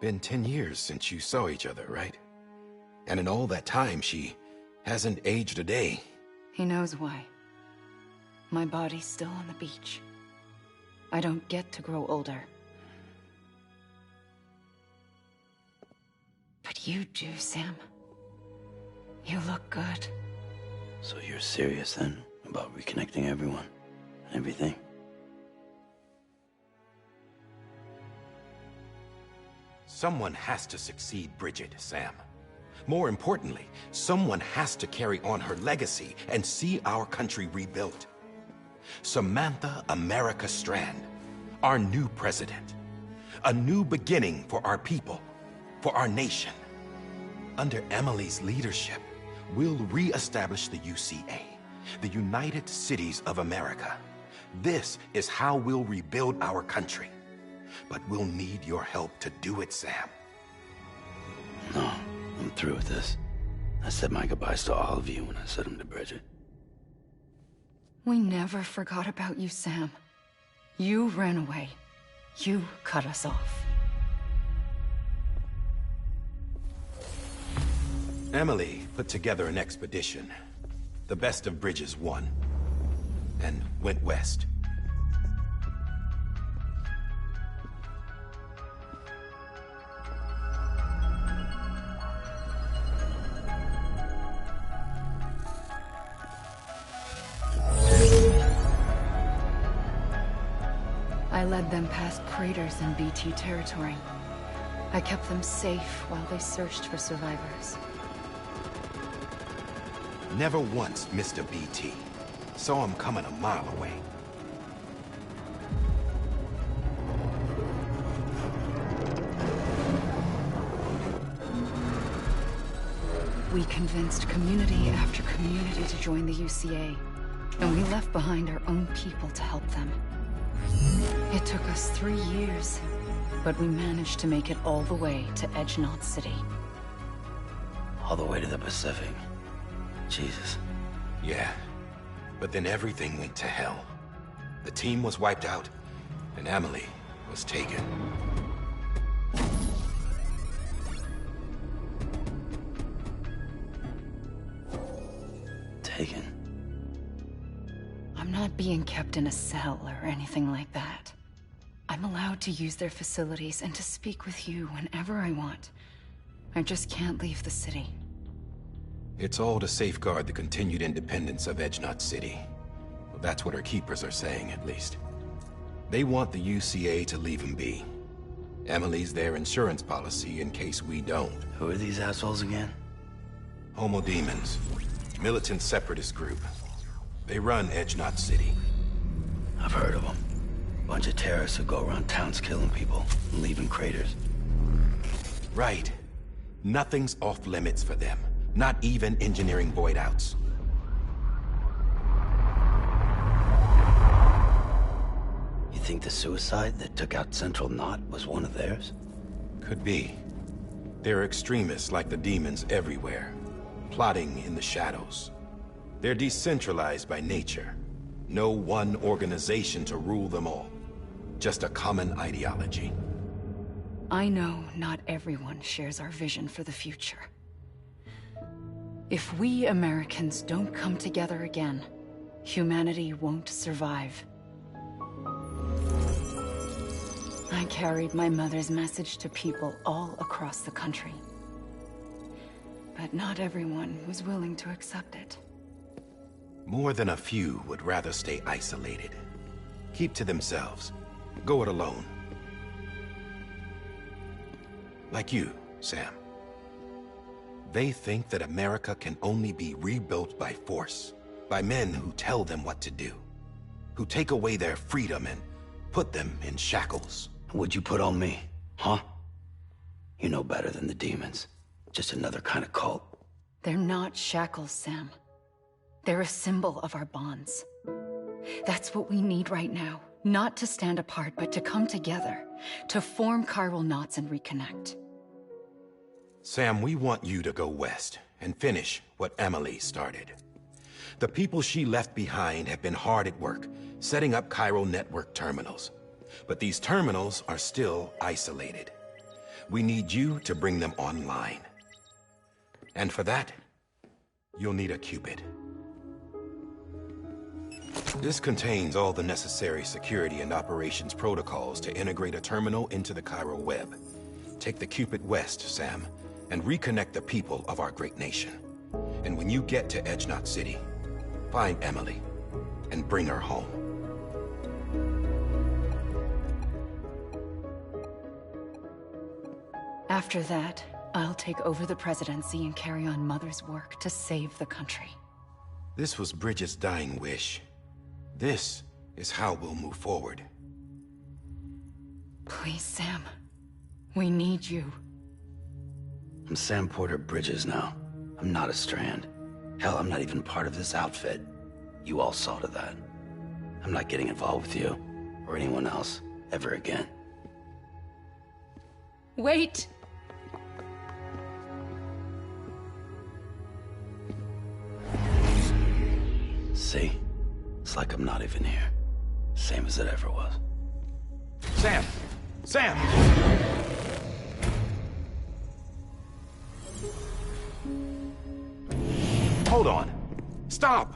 Been 10 years since you saw each other, right? And in all that time, she hasn't aged a day. He knows why. My body's still on the beach. I don't get to grow older. But you do, Sam. You look good. So you're serious then about reconnecting everyone and everything? Someone has to succeed Bridget, Sam. More importantly, someone has to carry on her legacy and see our country rebuilt. Samantha America Strand, our new president. A new beginning for our people, for our nation. Under Emily's leadership, we'll re-establish the UCA, the United Cities of America. This is how we'll rebuild our country. But we'll need your help to do it, Sam. No, I'm through with this. I said my goodbyes to all of you when I said them to Bridget. We never forgot about you, Sam. You ran away. You cut us off. Emily put together an expedition. The best of Bridges won. And went west. I led them past craters in BT territory. I kept them safe while they searched for survivors. Never once missed a BT. Saw him coming a mile away. We convinced community after community to join the UCA, and we left behind our own people to help them. It took us 3 years, but we managed to make it all the way to Edge Knot City. All the way to the Pacific. Jesus. Yeah, but then everything went to hell. The team was wiped out, and Emily was taken. Taken? I'm not being kept in a cell or anything like that. I'm allowed to use their facilities and to speak with you whenever I want. I just can't leave the city. It's all to safeguard the continued independence of Edge Knot City. Well, that's what our keepers are saying, at least. They want the UCA to leave them be. Emily's their insurance policy in case we don't. Who are these assholes again? Homo Demons. Militant separatist group. They run Edge Knot City. I've heard of them. Bunch of terrorists who go around towns killing people and leaving craters. Right. Nothing's off limits for them. Not even engineering void outs. You think the suicide that took out Central Knot was one of theirs? Could be. There are extremists like the demons everywhere, plotting in the shadows. They're decentralized by nature. No one organization to rule them all. Just a common ideology. I know not everyone shares our vision for the future. If we Americans don't come together again, humanity won't survive. I carried my mother's message to people all across the country. But not everyone was willing to accept it. More than a few would rather stay isolated. Keep to themselves. Go it alone. Like you, Sam. They think that America can only be rebuilt by force, by men who tell them what to do, who take away their freedom and put them in shackles. What'd you put on me, huh? You know better than the demons. Just another kind of cult. They're not shackles, Sam. They're a symbol of our bonds. That's what we need right now. Not to stand apart, but to come together. To form chiral knots and reconnect. Sam, we want you to go west and finish what Emily started. The people she left behind have been hard at work, setting up chiral network terminals. But these terminals are still isolated. We need you to bring them online. And for that, you'll need a Cupid. This contains all the necessary security and operations protocols to integrate a terminal into the chiral web. Take the Cupid west, Sam, and reconnect the people of our great nation. And when you get to Edge Knot City, find Emily and bring her home. After that, I'll take over the presidency and carry on Mother's work to save the country. This was Bridget's dying wish. This is how we'll move forward. Please, Sam. We need you. I'm Sam Porter Bridges now. I'm not a Strand. Hell, I'm not even part of this outfit. You all saw to that. I'm not getting involved with you, or anyone else, ever again. Wait! See? It's like I'm not even here. Same as it ever was. Sam! Sam! Hold on. Stop!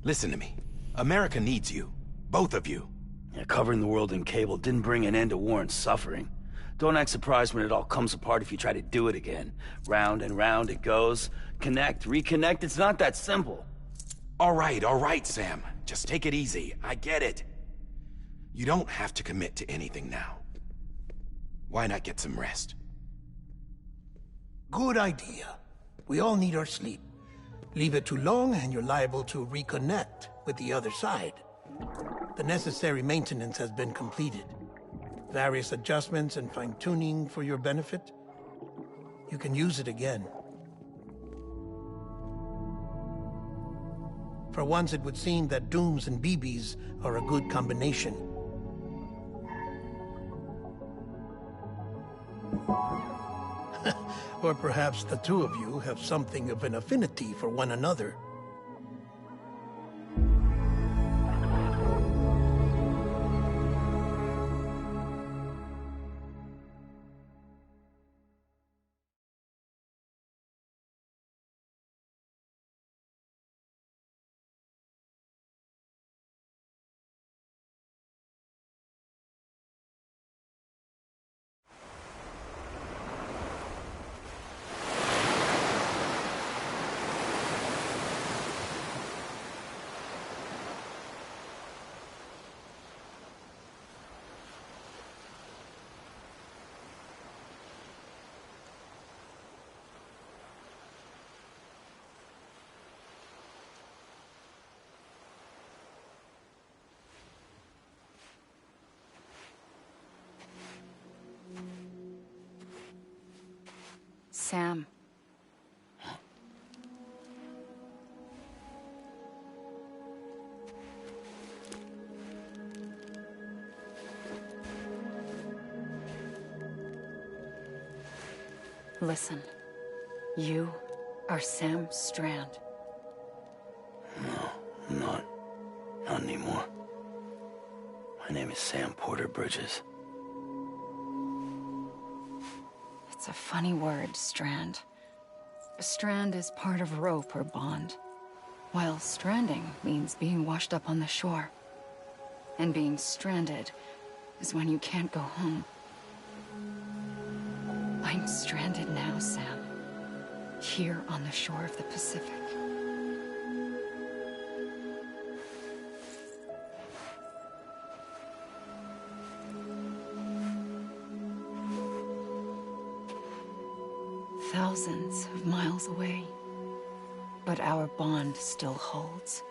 Listen to me. America needs you. Both of you. Yeah, covering the world in cable didn't bring an end to war and suffering. Don't act surprised when it all comes apart if you try to do it again. Round and round it goes. Connect, reconnect, it's not that simple. All right, Sam. Just take it easy. I get it. You don't have to commit to anything now. Why not get some rest? Good idea. We all need our sleep. Leave it too long and you're liable to reconnect with the other side. The necessary maintenance has been completed. Various adjustments and fine-tuning for your benefit. You can use it again. For once, it would seem that Dooms and BBs are a good combination. Or perhaps the two of you have something of an affinity for one another. Sam. Listen. You are Sam Strand. No, I'm not. Not anymore. My name is Sam Porter Bridges. It's a funny word, Strand. A strand is part of rope or bond, while stranding means being washed up on the shore. And being stranded is when you can't go home. I'm stranded now, Sam. Here on the shore of the Pacific. Thousands of miles away, but our bond still holds.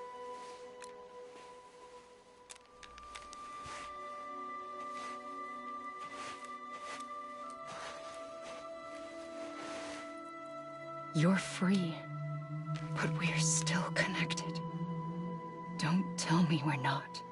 You're free, but we're still connected. Don't tell me we're not.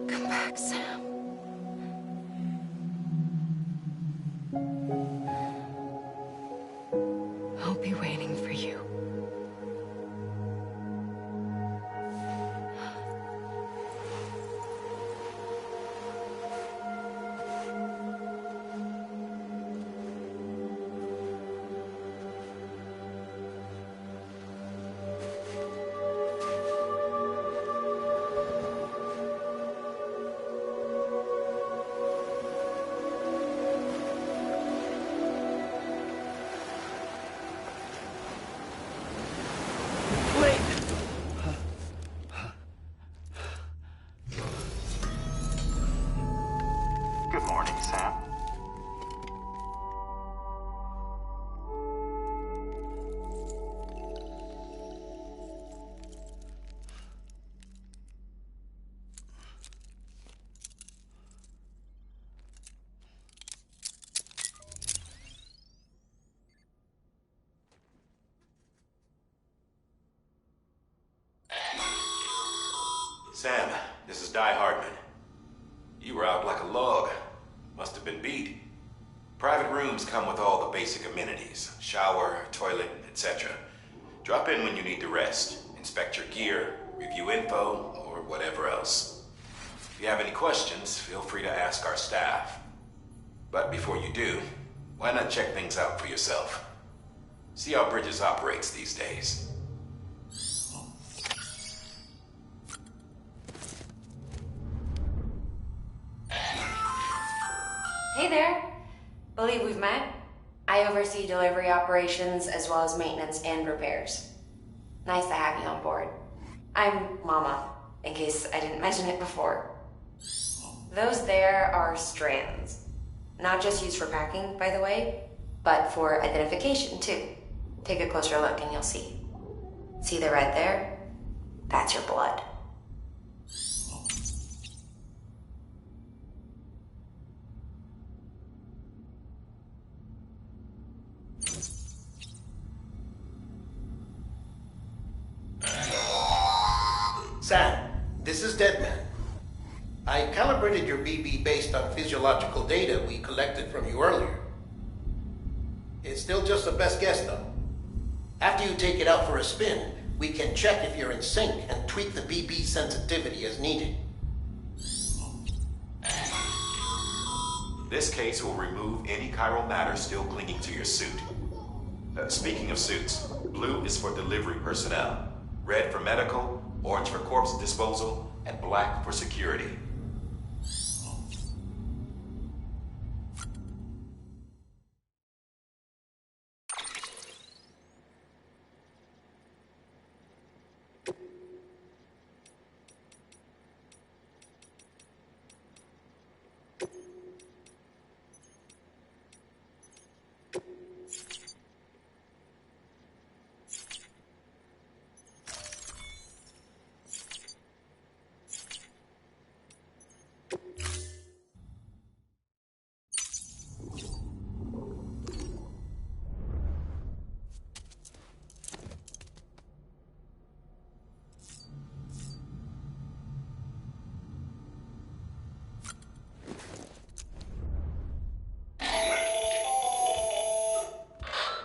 Come back, Sam. I'll be waiting for you. Good morning, Sam. Sam, this is Di Hardman. You were out like a log. Must have been beat. Private rooms come with all the basic amenities. Shower, toilet, etc. Drop in when you need to rest. Inspect your gear, review info, or whatever else. If you have any questions, feel free to ask our staff. But before you do, why not check things out for yourself? See how Bridges operates these days. Hey there. Believe we've met. I oversee delivery operations as well as maintenance and repairs. Nice to have you on board. I'm Mama, in case I didn't mention it before. Those there are strands. Not just used for packing, by the way, but for identification too. Take a closer look and you'll see. See the red there? That's your blood. Sam, this is Deadman. I calibrated your BB based on physiological data we collected from you earlier. It's still just a best guess, though. After you take it out for a spin, we can check if you're in sync and tweak the BB sensitivity as needed. This case will remove any chiral matter still clinging to your suit. Speaking of suits, blue is for delivery personnel, red for medical, orange for corpse disposal, and black for security.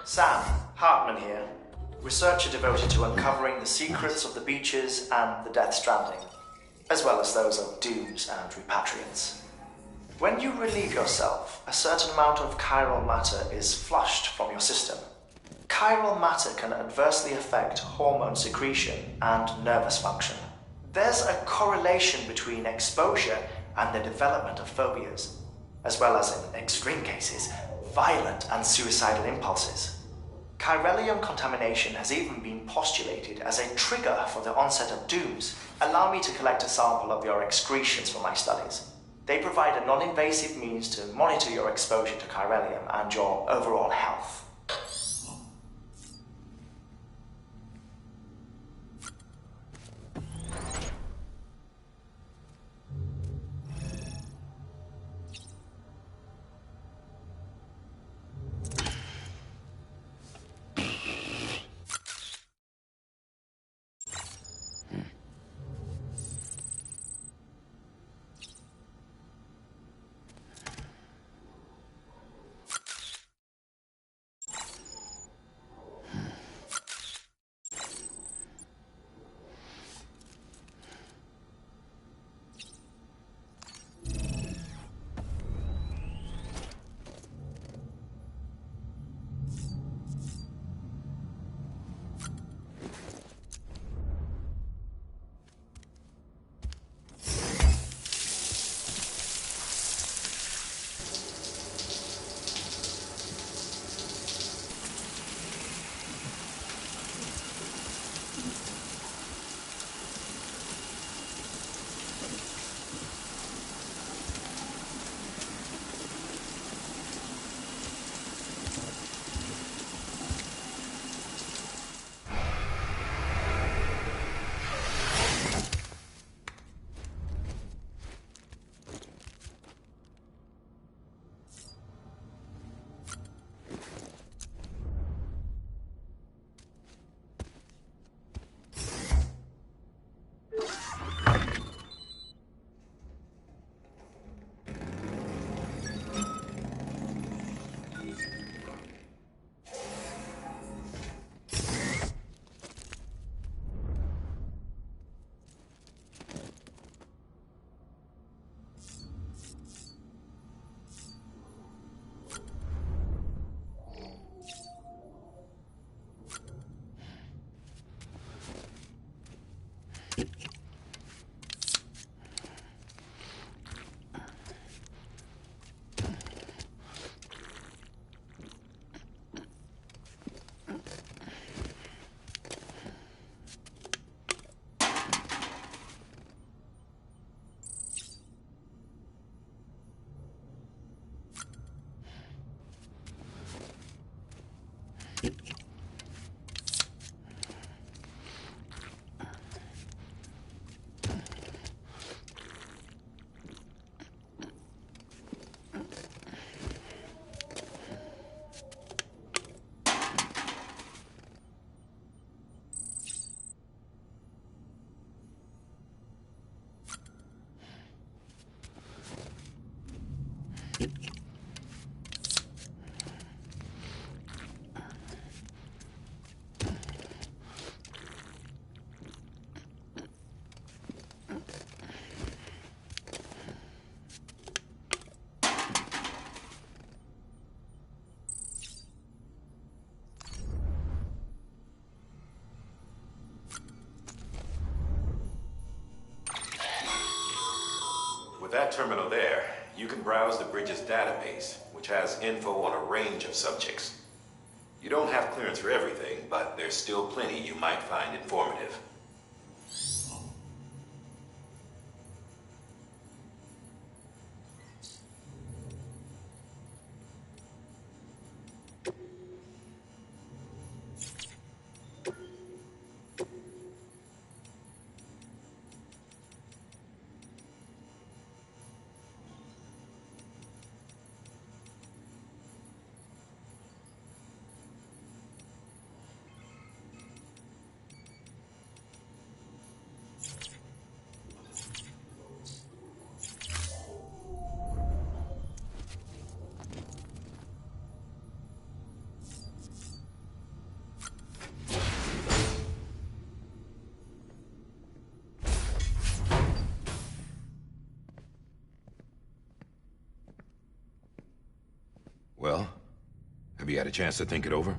Sam, Hartman here, researcher devoted to uncovering the secrets of the beaches and the Death Stranding, as well as those of dooms and repatriants. When you relieve yourself, a certain amount of chiral matter is flushed from your system. Chiral matter can adversely affect hormone secretion and nervous function. There's a correlation between exposure and the development of phobias, as well as, in extreme cases, violent and suicidal impulses. Chiralium contamination has even been postulated as a trigger for the onset of dooms. Allow me to collect a sample of your excretions for my studies. They provide a non-invasive means to monitor your exposure to chiralium and your overall health. With that terminal there, you can browse the bridge's database, which has info on a range of subjects. You don't have clearance for everything, but there's still plenty you might find informative. Well, have you had a chance to think it over?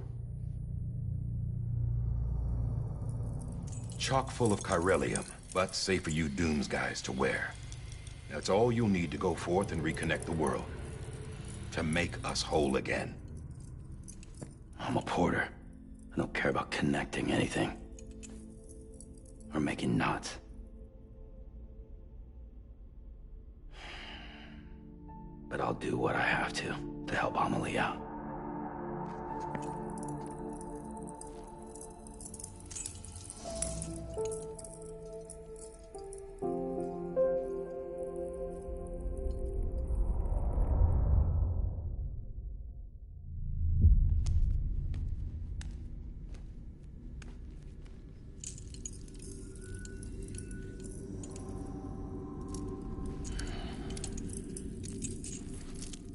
Chock full of chiralium, but safe for you Dooms guys to wear. That's all you'll need to go forth and reconnect the world. To make us whole again. I'm a porter. I don't care about connecting anything. Or making knots. But I'll do what I have to help Amelie out.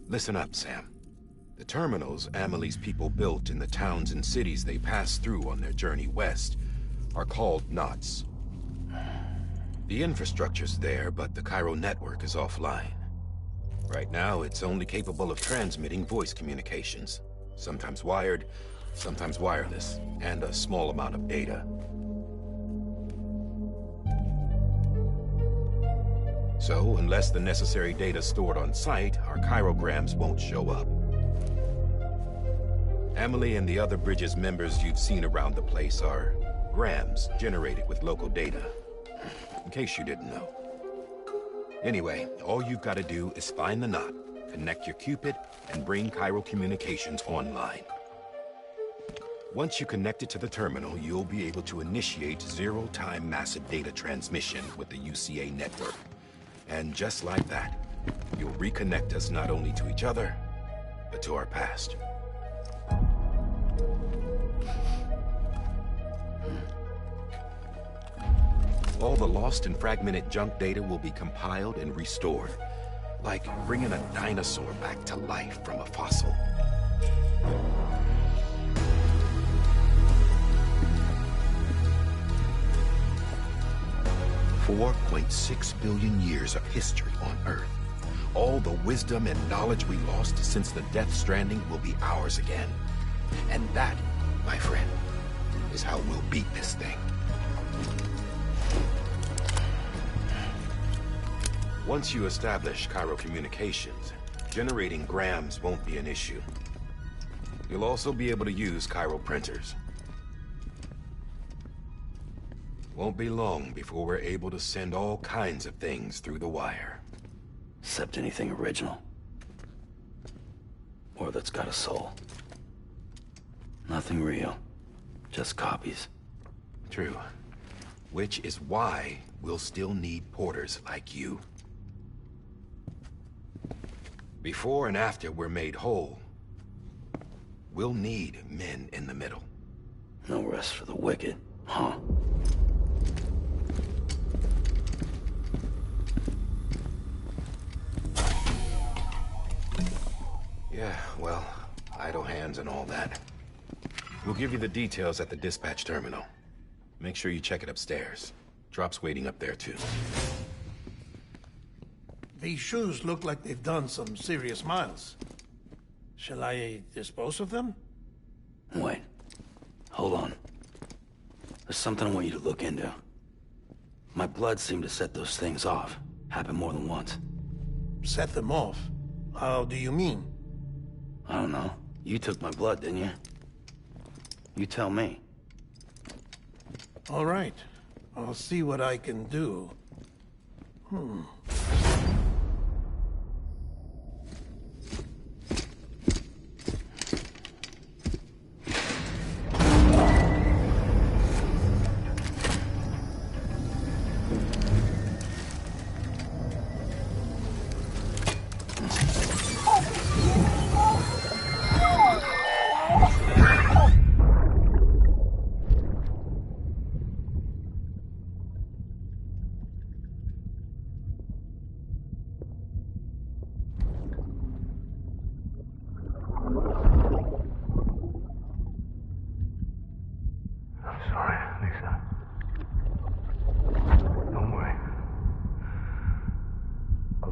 Listen up, Sam. The terminals Amelie's people built in the towns and cities they passed through on their journey west are called knots. The infrastructure's there, but the Cairo network is offline. Right now, it's only capable of transmitting voice communications. Sometimes wired, sometimes wireless, and a small amount of data. So, unless the necessary data's stored on site, our chirograms won't show up. Amelie and the other Bridges members you've seen around the place are grams generated with local data. In case you didn't know. Anyway, all you've got to do is find the knot, connect your Cupid, and bring Cairo communications online. Once you connect it to the terminal, you'll be able to initiate zero-time massive data transmission with the UCA network. And just like that, you'll reconnect us not only to each other, but to our past. All the lost and fragmented junk data will be compiled and restored, like bringing a dinosaur back to life from a fossil. $4.6 billion years of history on Earth. All the wisdom and knowledge we lost since the Death Stranding will be ours again. And that, my friend, is how we'll beat this thing. Once you establish Cairo communications, generating grams won't be an issue. You'll also be able to use Cairo printers. Won't be long before we're able to send all kinds of things through the wire. Except anything original. Or that's got a soul. Nothing real. Just copies. True. Which is why we'll still need porters like you. Before and after we're made whole, we'll need men in the middle. No rest for the wicked, huh? Yeah, well, idle hands and all that. We'll give you the details at the dispatch terminal. Make sure you check it upstairs. Drop's waiting up there, too. These shoes look like they've done some serious miles. Shall I dispose of them? Wait. Hold on. There's something I want you to look into. My blood seemed to set those things off. Happened more than once. Set them off? How do you mean? I don't know. You took my blood, didn't you? You tell me. All right. I'll see what I can do.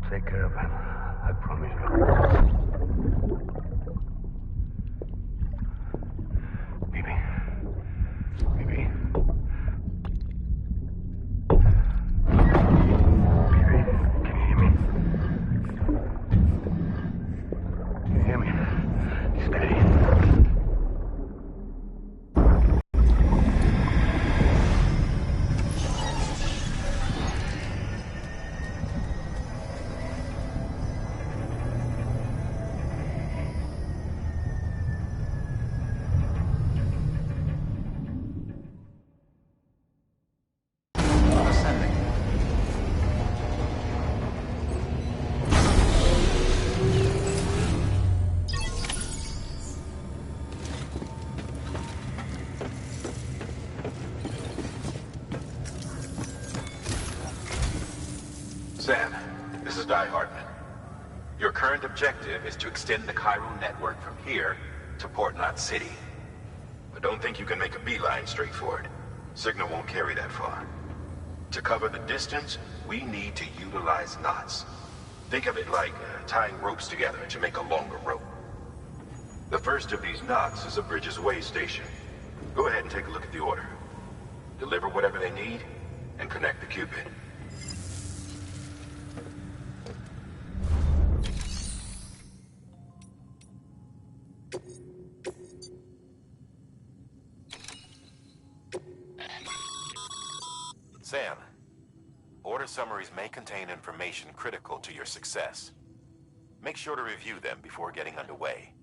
Take care of him. I promise you. Baby. Baby. Baby, can you hear me? Can you hear me? Steady. Sam, this is Di Hartman. Your current objective is to extend the Chiral network from here to Port Knot City. But don't think you can make a beeline straight for it. Signal won't carry that far. To cover the distance, we need to utilize knots. Think of it like tying ropes together to make a longer rope. The first of these knots is a Bridges Way station. Go ahead and take a look at the order. Deliver whatever they need, and connect the Cupid. Sam, order summaries may contain information critical to your success. Make sure to review them before getting underway.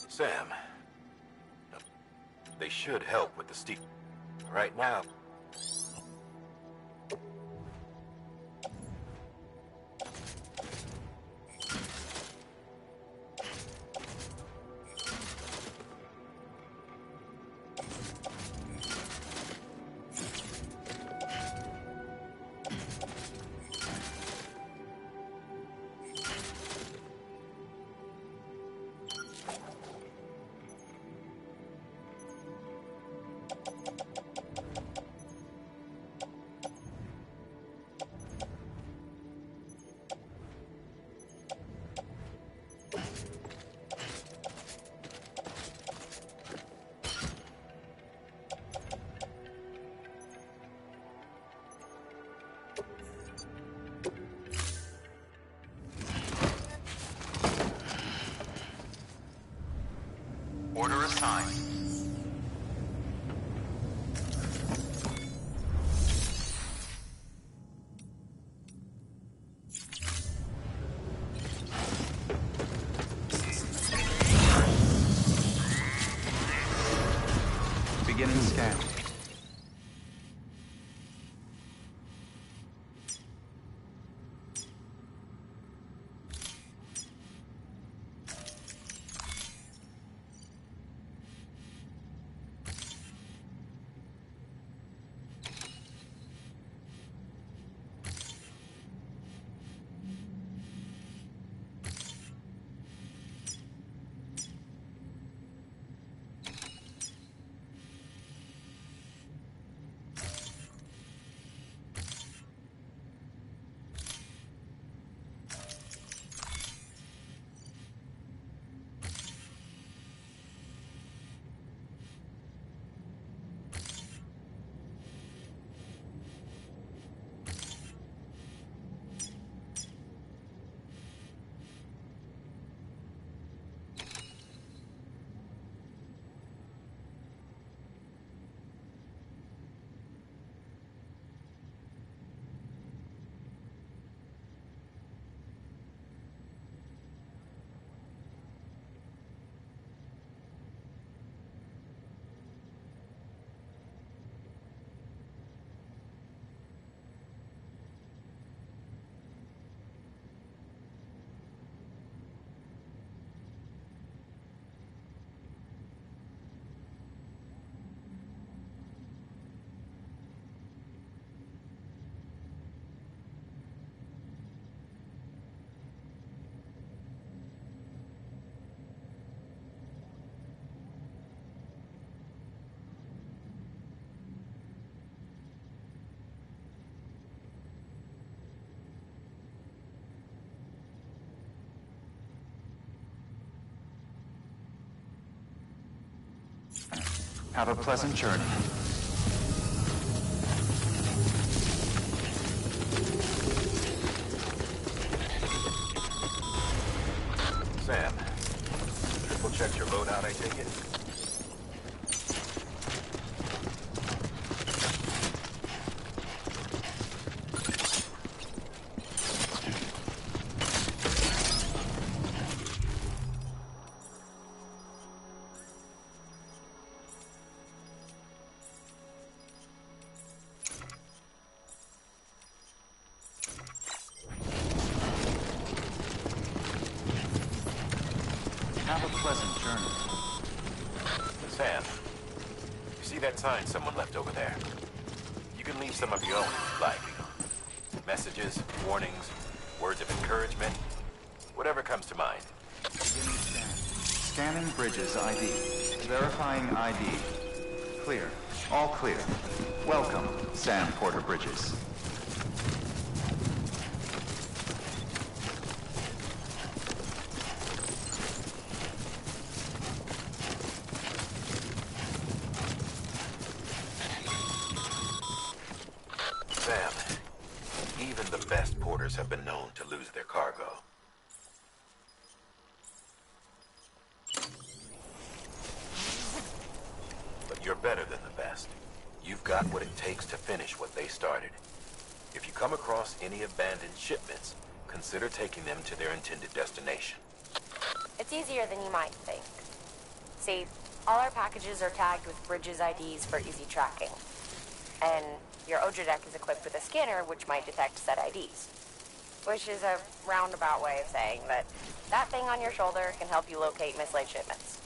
Sam, they should help with the steep. Right now. Order assigned. Beginning scan. Have a pleasant journey. Sam, triple check your loadout, I take it? Have a pleasant journey. Sam, you see that sign someone left over there? You can leave some of your own if you like. Messages, warnings, words of encouragement, whatever comes to mind. Scanning Bridges ID. Verifying ID. Clear. All clear. Welcome, Sam Porter Bridges. Sam, even the best porters have been known to lose their cargo. But you're better than the best. You've got what it takes to finish what they started. If you come across any abandoned shipments, consider taking them to their intended destination. It's easier than you might think. See, all our packages are tagged with Bridges IDs for easy tracking. And your Odra deck is equipped with a scanner which might detect said IDs. Which is a roundabout way of saying that that thing on your shoulder can help you locate mislaid shipments.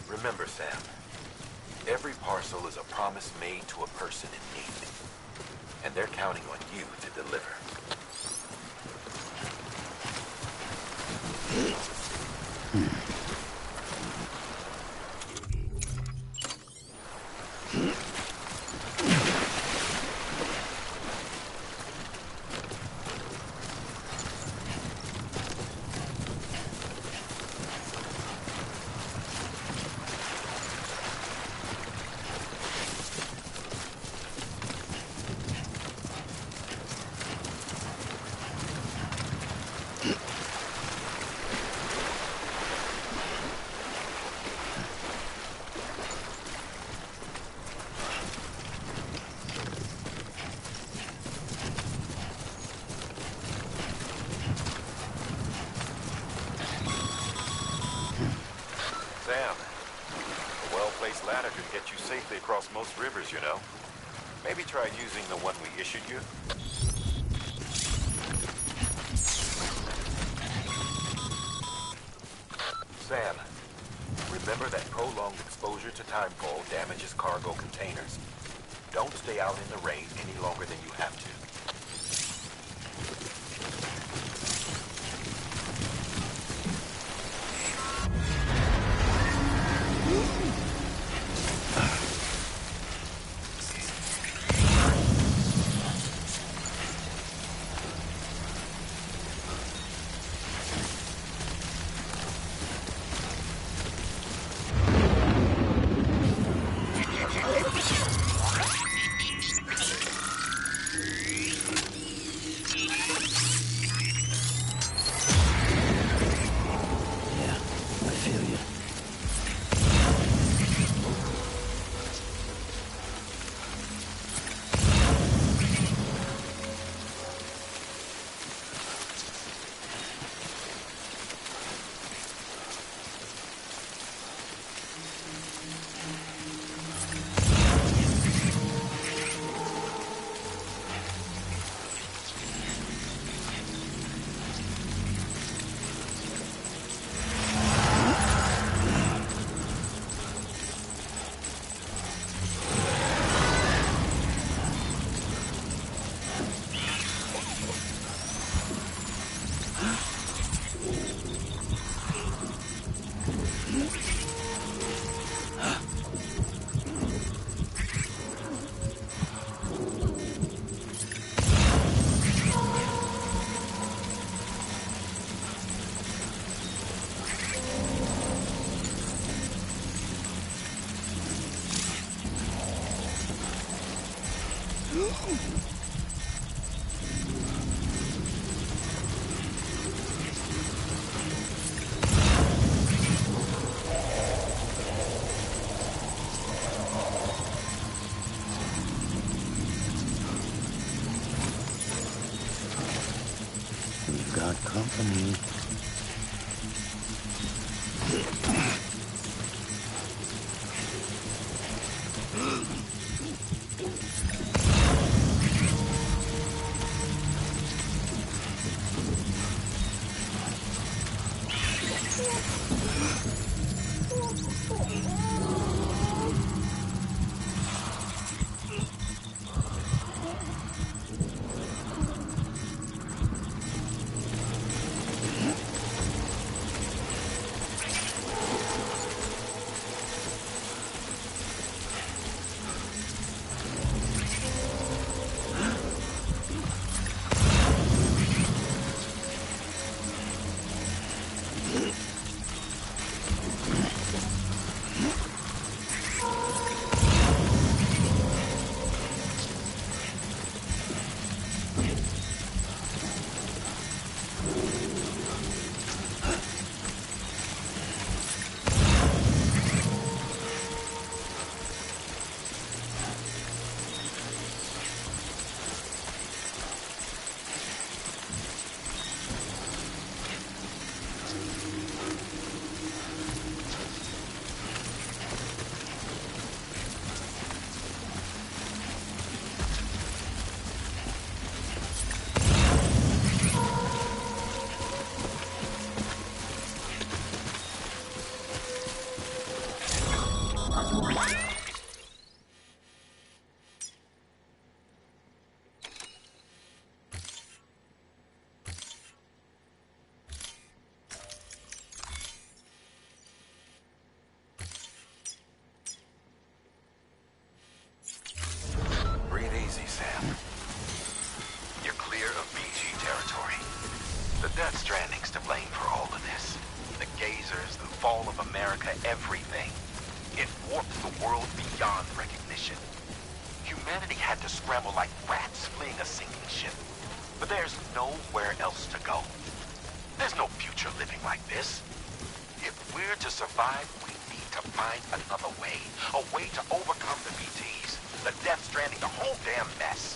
Remember, Sam, every parcel is a promise made to a person in need. And they're counting on you to deliver. Sam, a well-placed ladder can get you safely across most rivers, you know. Maybe try using the one we issued you. Sam, remember that prolonged exposure to timefall damages cargo containers. Don't stay out in the rain any longer than you have to. Got company. Breathe easy, Sam. You're clear of BG territory. The Death Stranding's to blame for all of this. The gazers, the fall of America, everything. It warped the world beyond recognition. Humanity had to scramble like rats fleeing a sinking ship. But there's nowhere else to go. There's no future living like this. If we're to survive, we need to find another way. A way to overcome the BTs, the Death Stranding, the whole damn mess.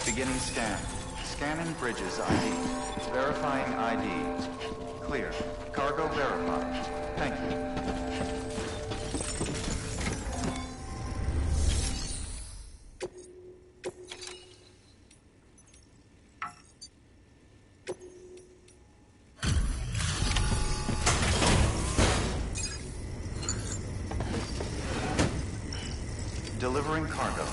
Beginning scan. Scanning bridges ID. Verifying ID. Clear. Cargo verified. Thank you. delivering cargo.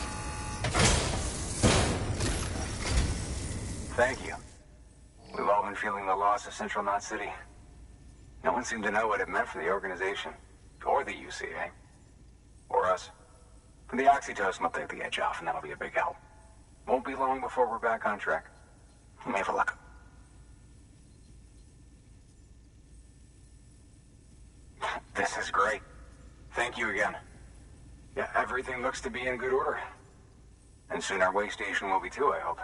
Thank you. We've all been feeling the loss of Central Knot City. No one seemed to know what it meant for the organization, or the UCA, or us. The oxytocin will take the edge off, and that'll be a big help. Won't be long before we're back on track. We may have a luck. This is great. Thank you again. Yeah, everything looks to be in good order. And soon our way station will be too, I hope.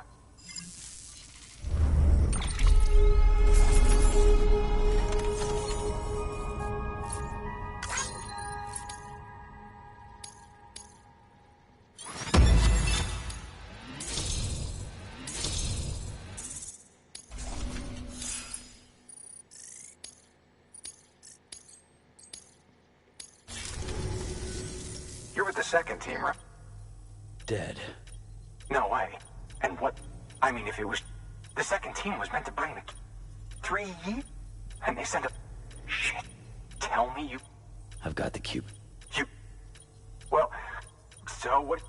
You're with the second team, right? Dead. No way. And what? I mean, if it was... The second team was meant to bring the... 3 years? And they sent a... Shit. Tell me you... I've got the cube. You... Well, so what...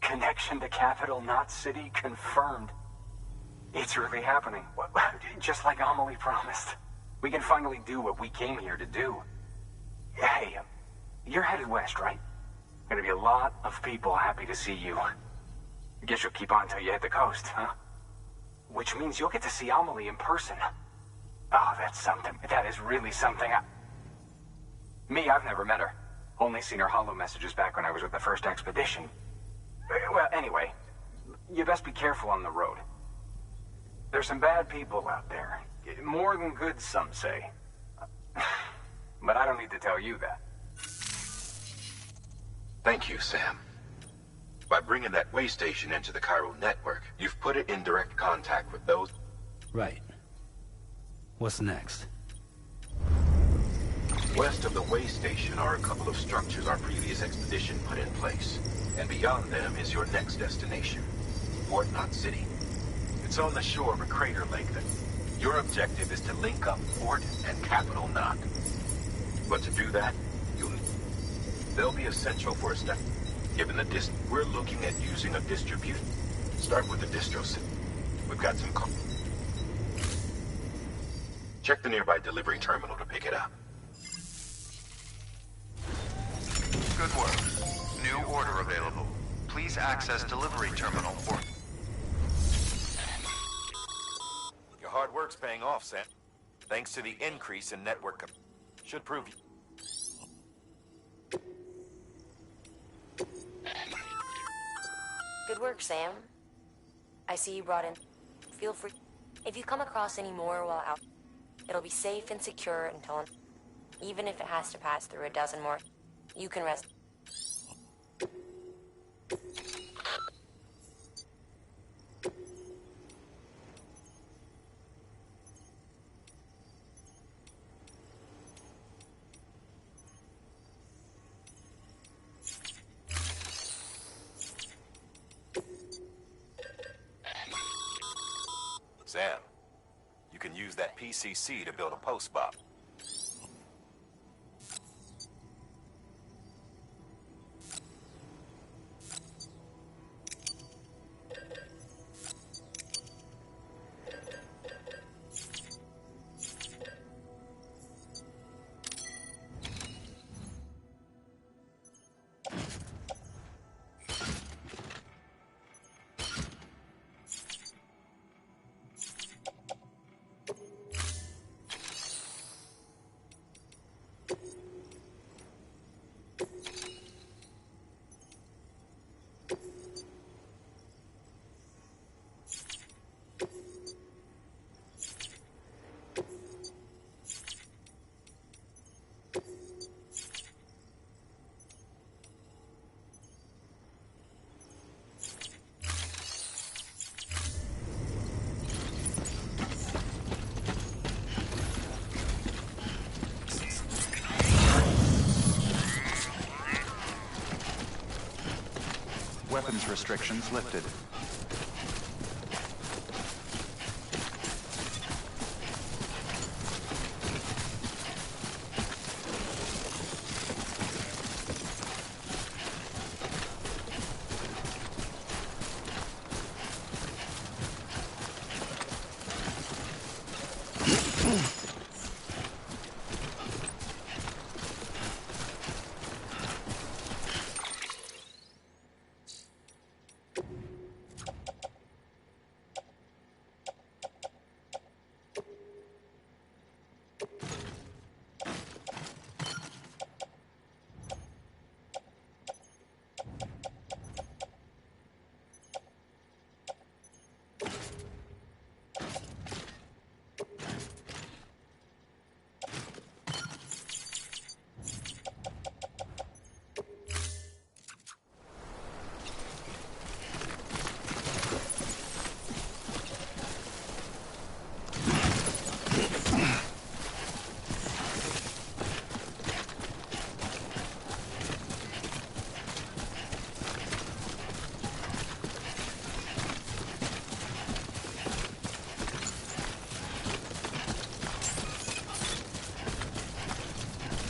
Connection to Capital Knot City confirmed. It's really happening. Just like Amelie promised. We can finally do what we came here to do. Hey, you're headed west, right? Gonna be a lot of people happy to see you. I guess you'll keep on till you hit the coast, huh? Which means you'll get to see Amelie in person. Oh, that's something. That is really something. Me, I've never met her. Only seen her holo messages back when I was with the first expedition. Well, anyway, you best be careful on the road. There's some bad people out there. More than good, some say. But I don't need to tell you that. Thank you, Sam. By bringing that way station into the Chiral network, you've put it in direct contact with those... Right. What's next? West of the way station are a couple of structures our previous expedition put in place. And beyond them is your next destination, Fort Knot City. It's on the shore of a crater lake that... Your objective is to link up Fort and Capital Knot. But to do that, they'll be essential for a step. Given the we're looking at using a distribution. Start with the distro system. We've got some... Check the nearby delivery terminal to pick it up. Good work. New order available. Please access delivery terminal for... Your hard work's paying off, Sam. Thanks to the increase in network... Should prove you... Good work, Sam. I see you brought in... Feel free... If you come across any more while out, it'll be safe and secure until... Even if it has to pass through a dozen more, you can rest... Sam, you can use that PCC to build a post box. weapons restrictions lifted.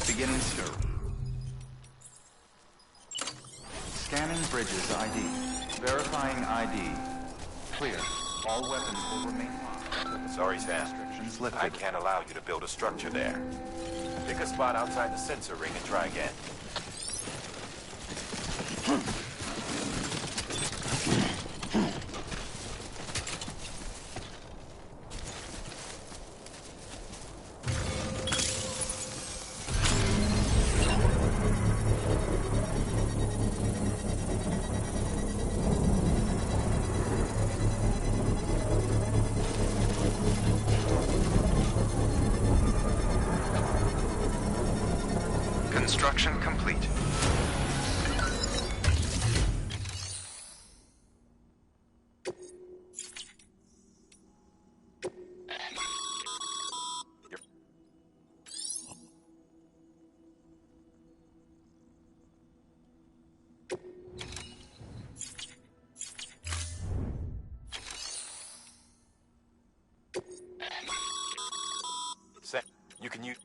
Beginning scope. Scanning Bridges ID. Verifying ID. Clear. All weapons will remain locked. Sorry, Sam. Restrictions lifted. I can't allow you to build a structure there. Pick a spot outside the sensor ring and try again. Construction complete. You can use...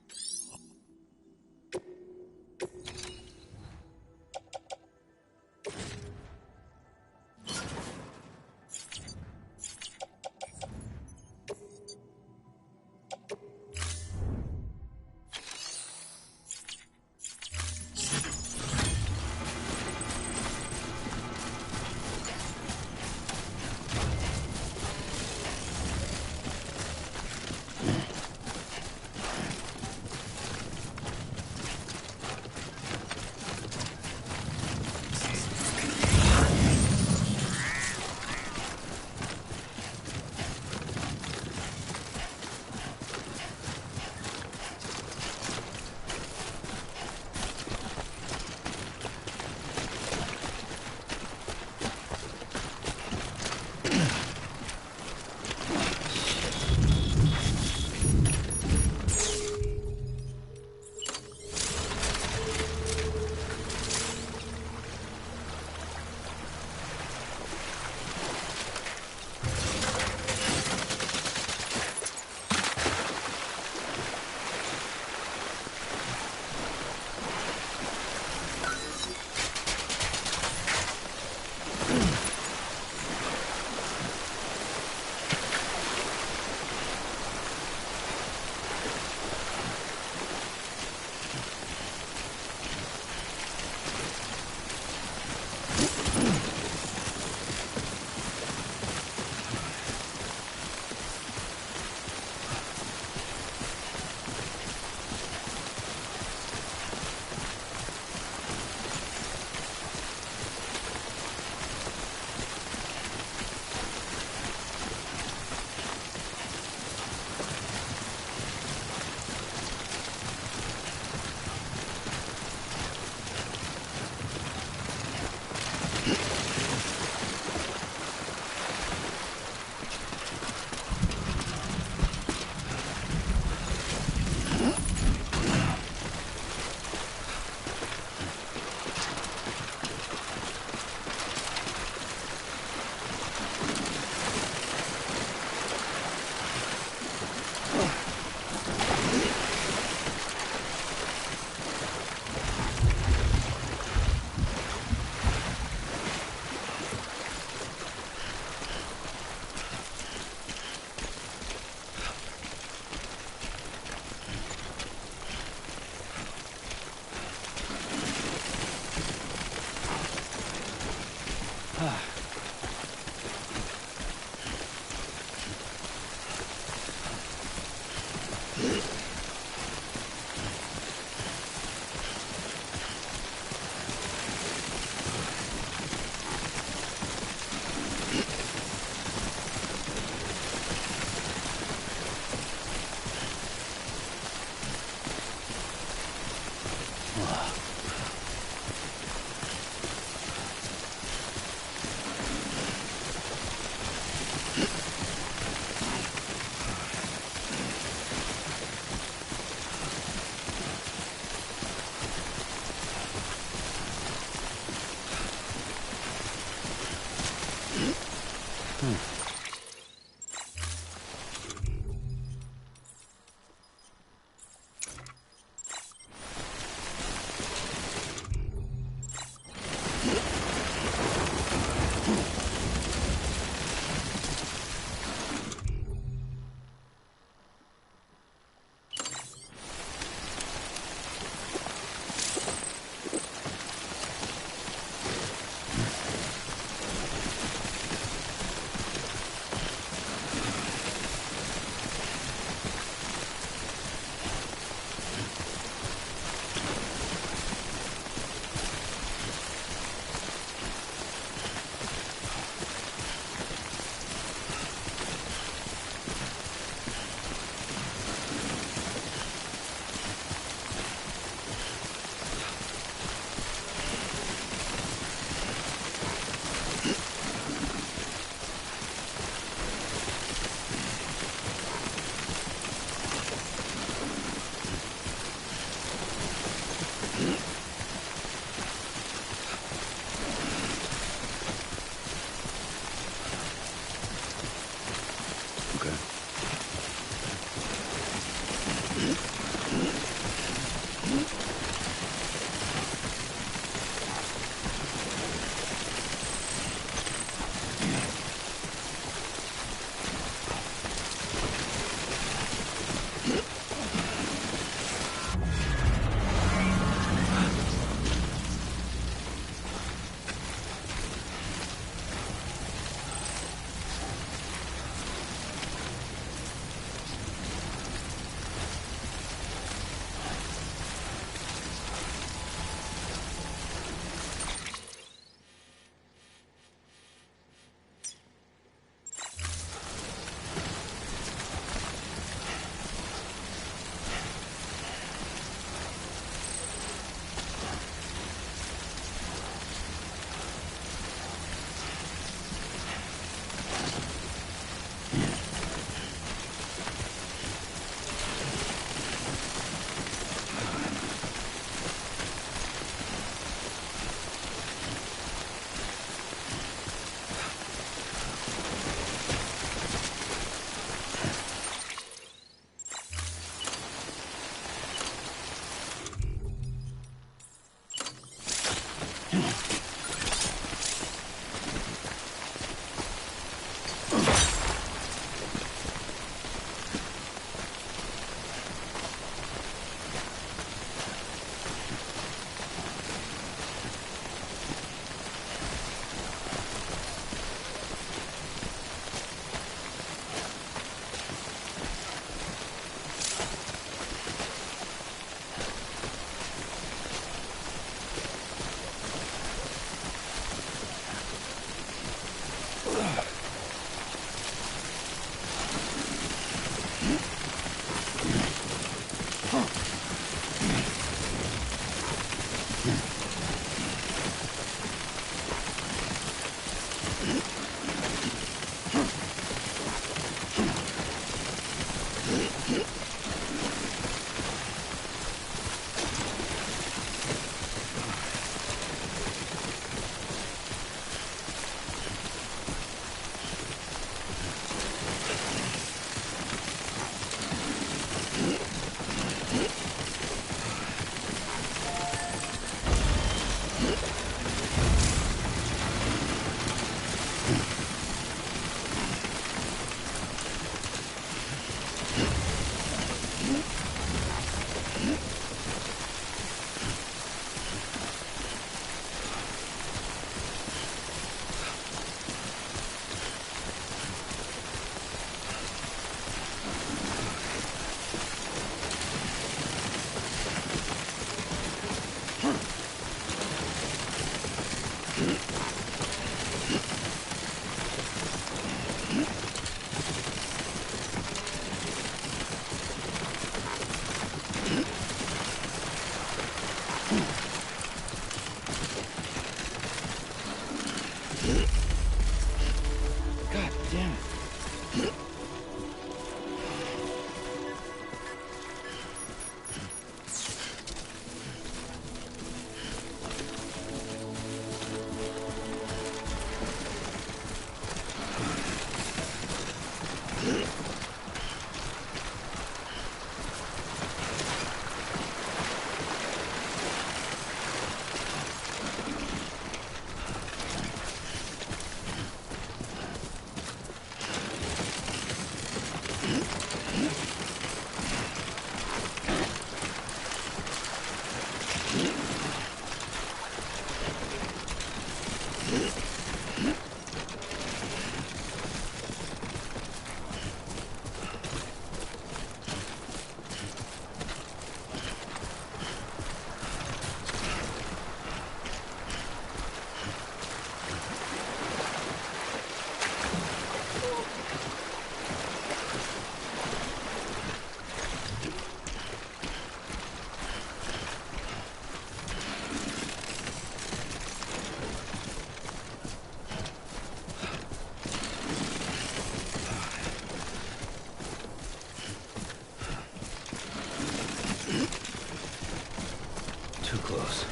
Too close.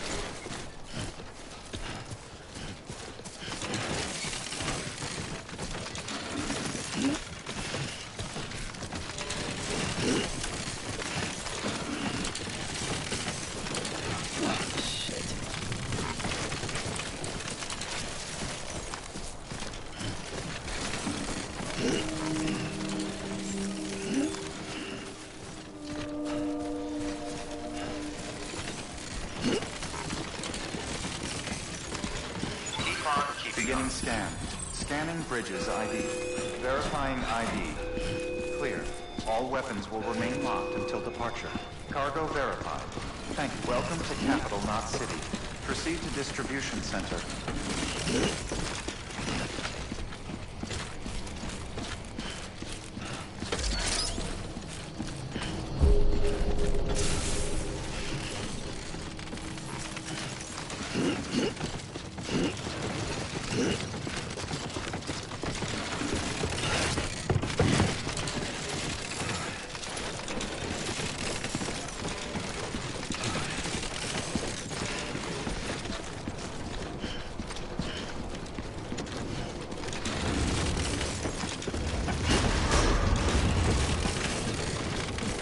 Beginning scan. Scanning bridges ID. Verifying ID. Clear. All weapons will remain locked until departure. Cargo verified. Thank you. Welcome to Capital Knot City. Proceed to distribution center.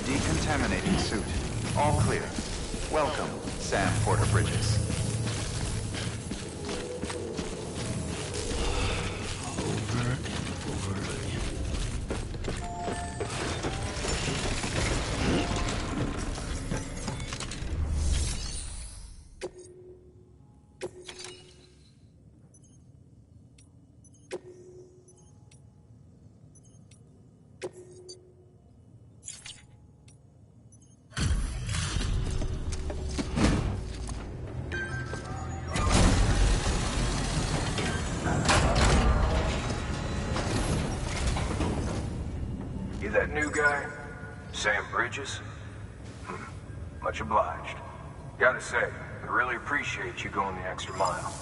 Decontaminating suit. All clear. Welcome, Sam Porter Bridges. Over and over again. You that new guy? Sam Bridges? Much obliged. Gotta say, I really appreciate you going the extra mile.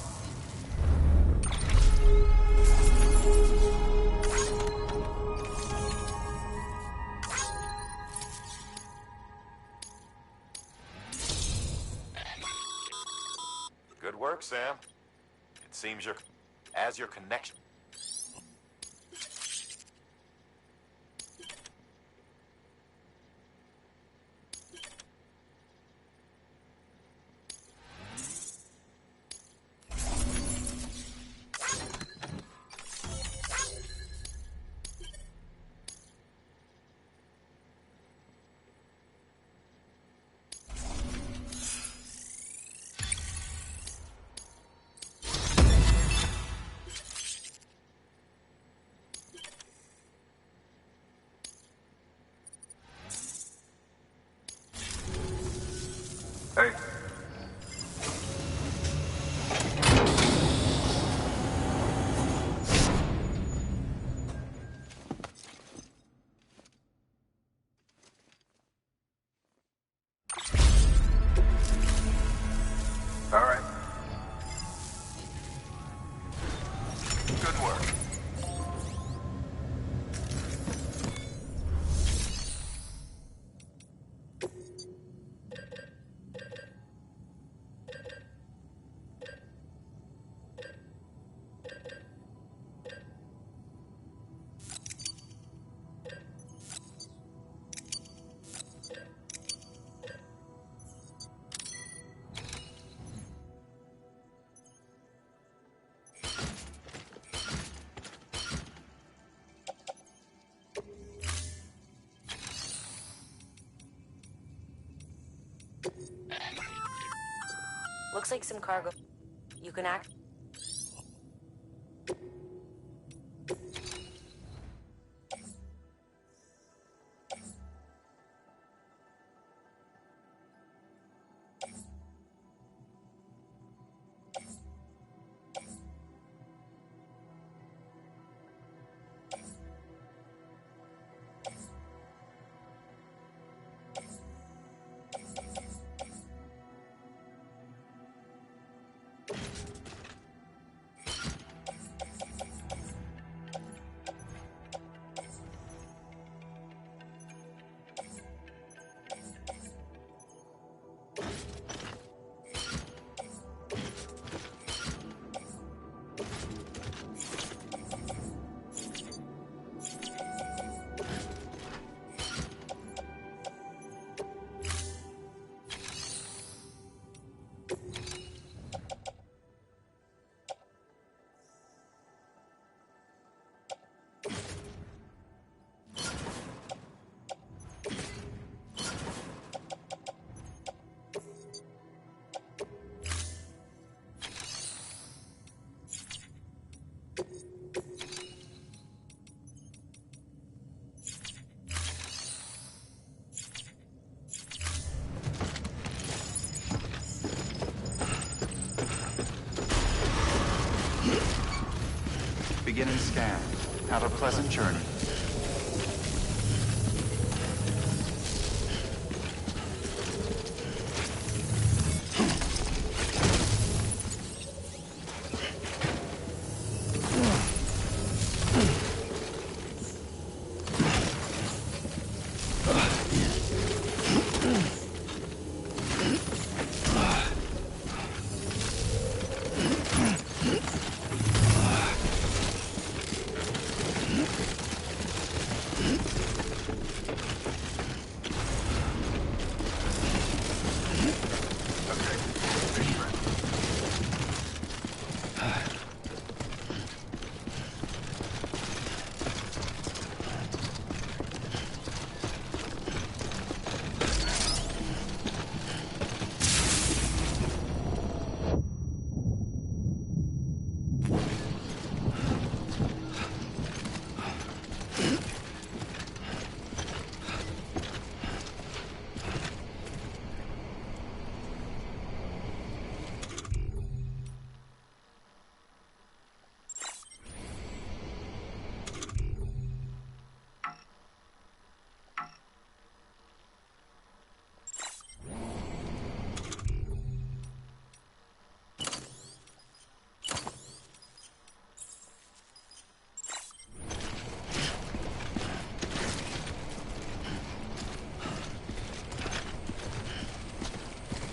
Good work, Sam. It seems your connection. Looks like some cargo. You can act. Beginning scan. Have a pleasant journey.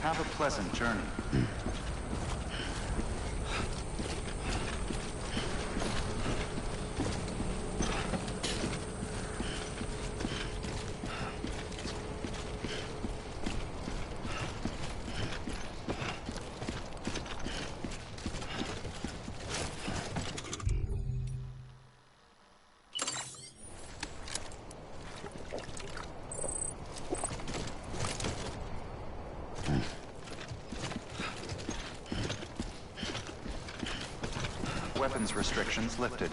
Have a pleasant journey. Weapons restrictions lifted.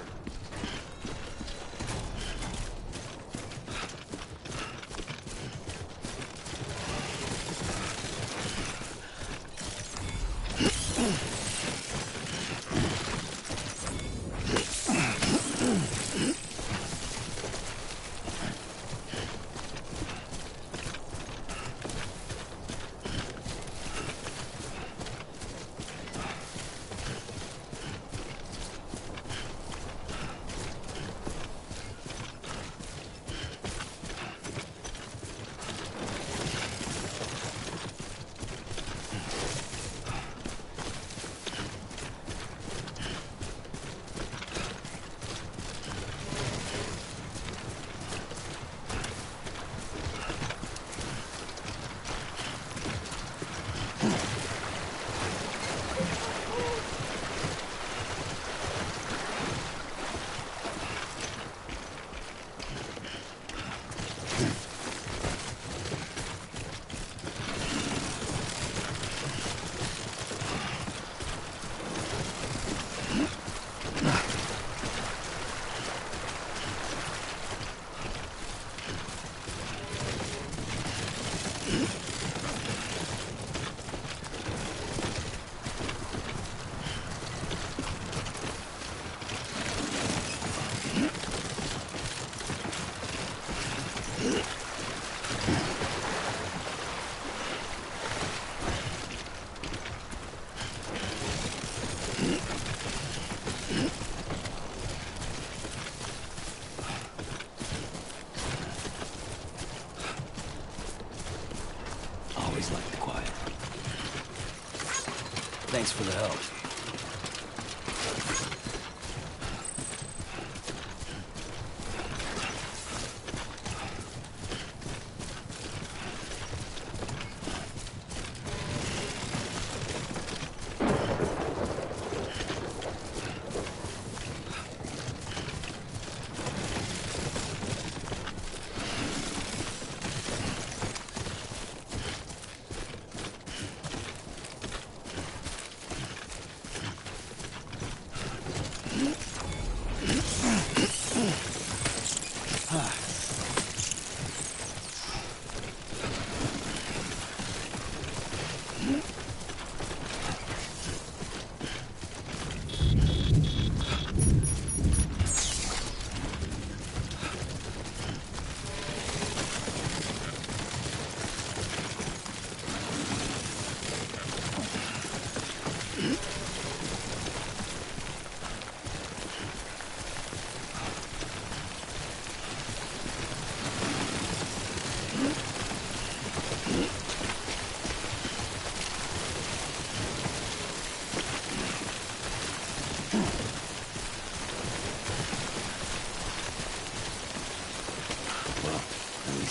Always like the quiet. Thanks for the help.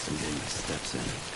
I'm getting my steps in.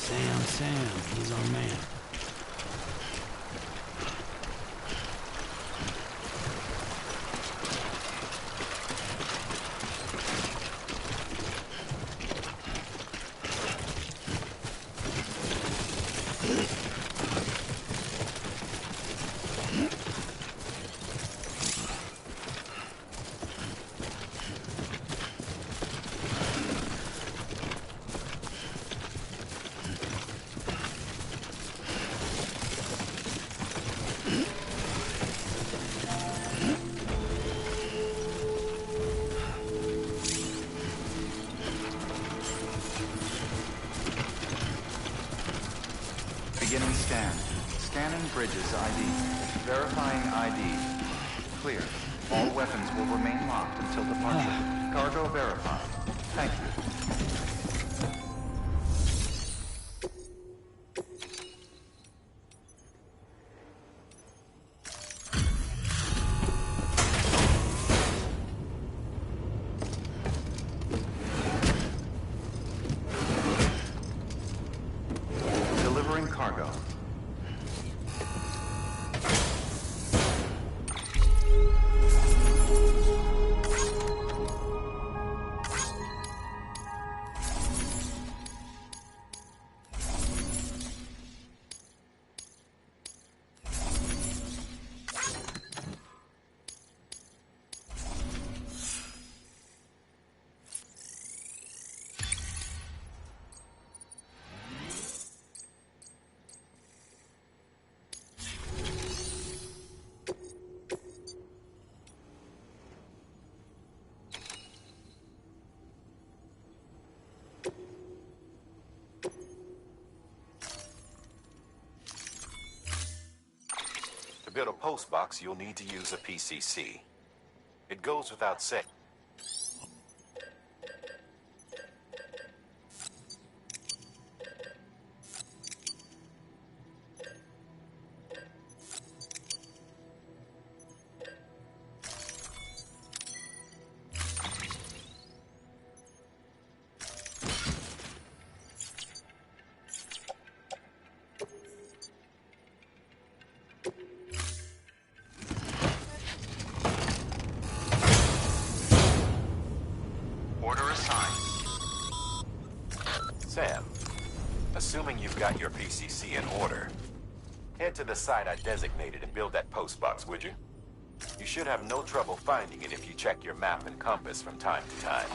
Sam, he's our man. Beginning scan. Scanning bridges ID. Verifying ID. Clear. All weapons will remain locked until departure. Cargo verified. Thank you. Delivering cargo. To build a post box, you'll need to use a Ps4. It goes without saying. Order assigned. Sam, assuming you've got your Ps4 in order, head to the site I designated and build that post box, would you? You should have no trouble finding it if you check your map and compass from time to time.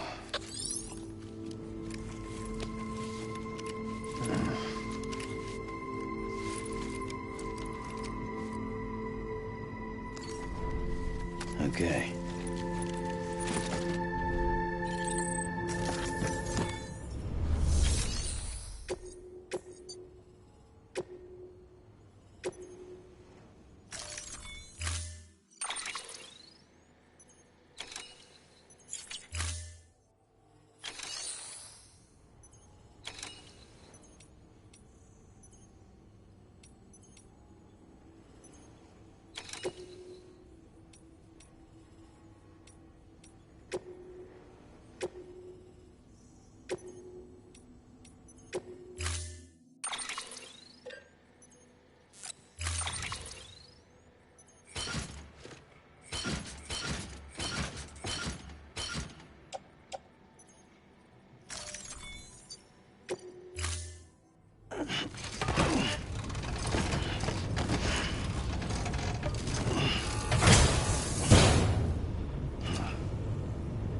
Okay.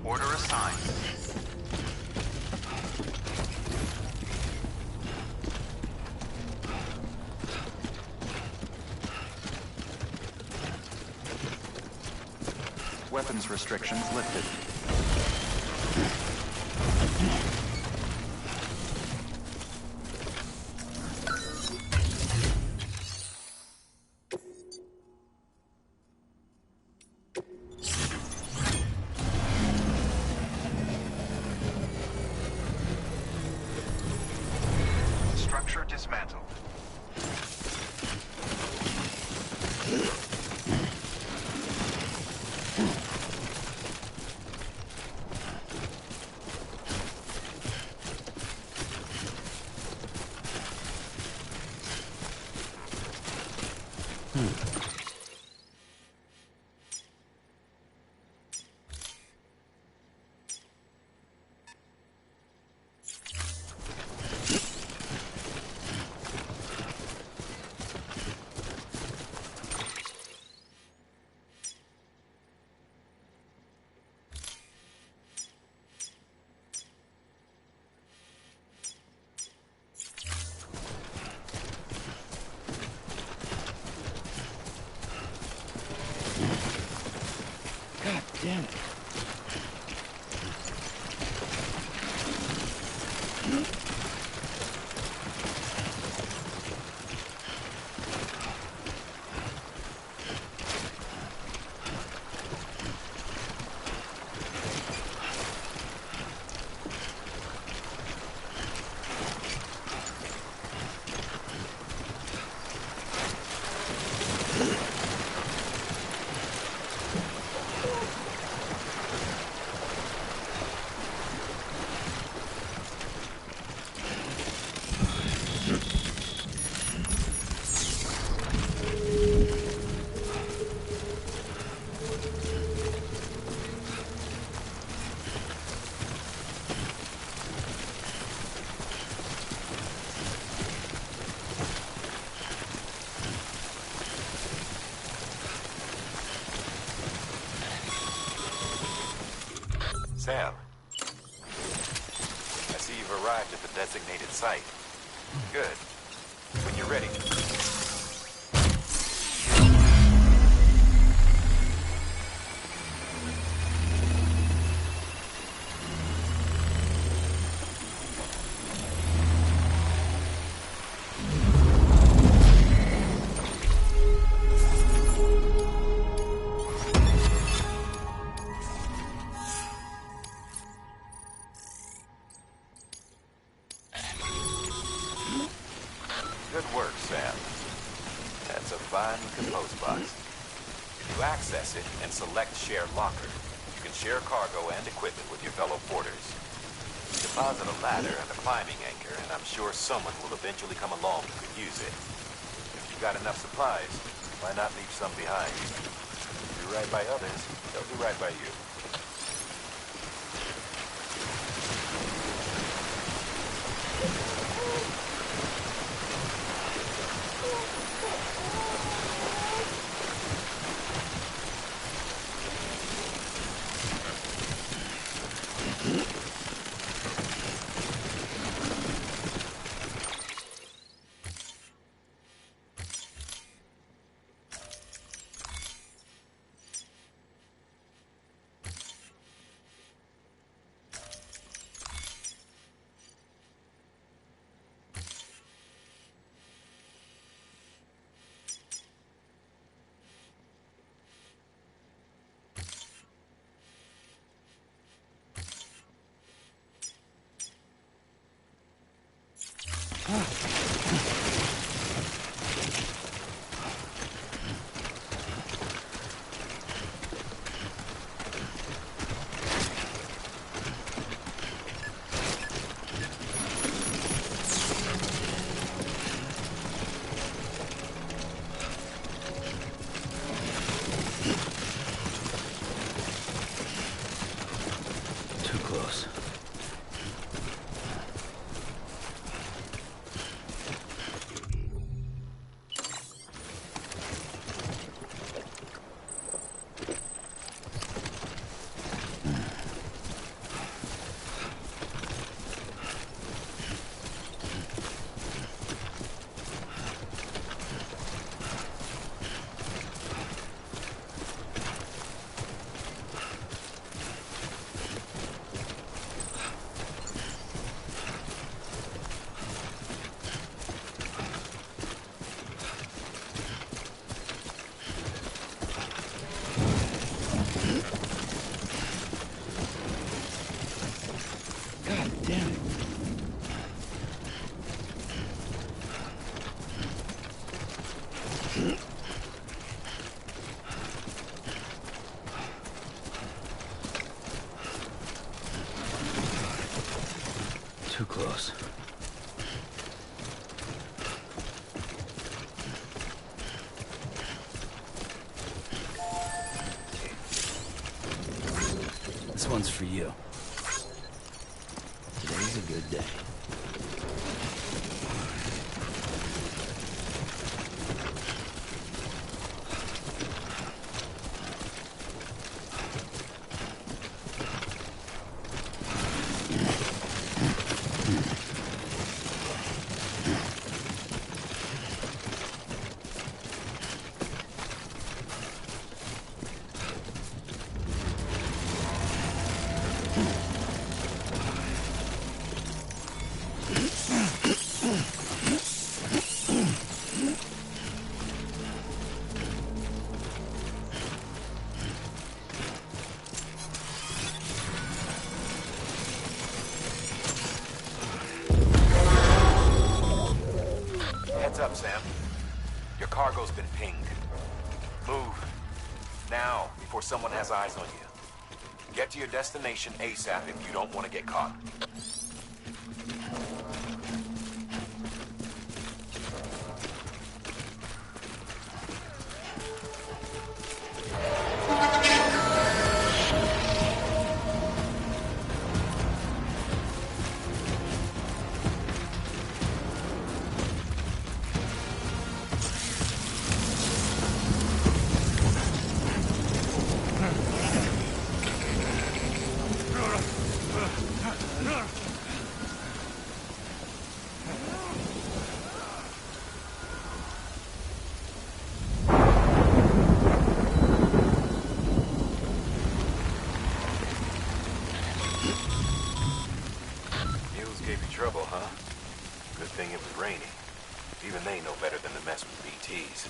Order assigned. Weapons restrictions lifted. Structure dismantled. Sam, I see you've arrived at the designated site. Good. When you're ready. Good work, Sam. That's a fine-looking postbox. If you access it and select Share Locker, you can share cargo and equipment with your fellow porters. Deposit a ladder and a climbing anchor, and I'm sure someone will eventually come along who could use it. If you've got enough supplies, why not leave some behind? If you do right by others, they'll do right by you. Too close. God damn it. Too close. This one's for you. Today's a good day. up, Sam. Your cargo's been pinged. Move. Now, before someone has eyes on you. Get to your destination ASAP if you don't want to get caught. Trouble, huh? Good thing it was raining. Even they know better than to mess with BTs.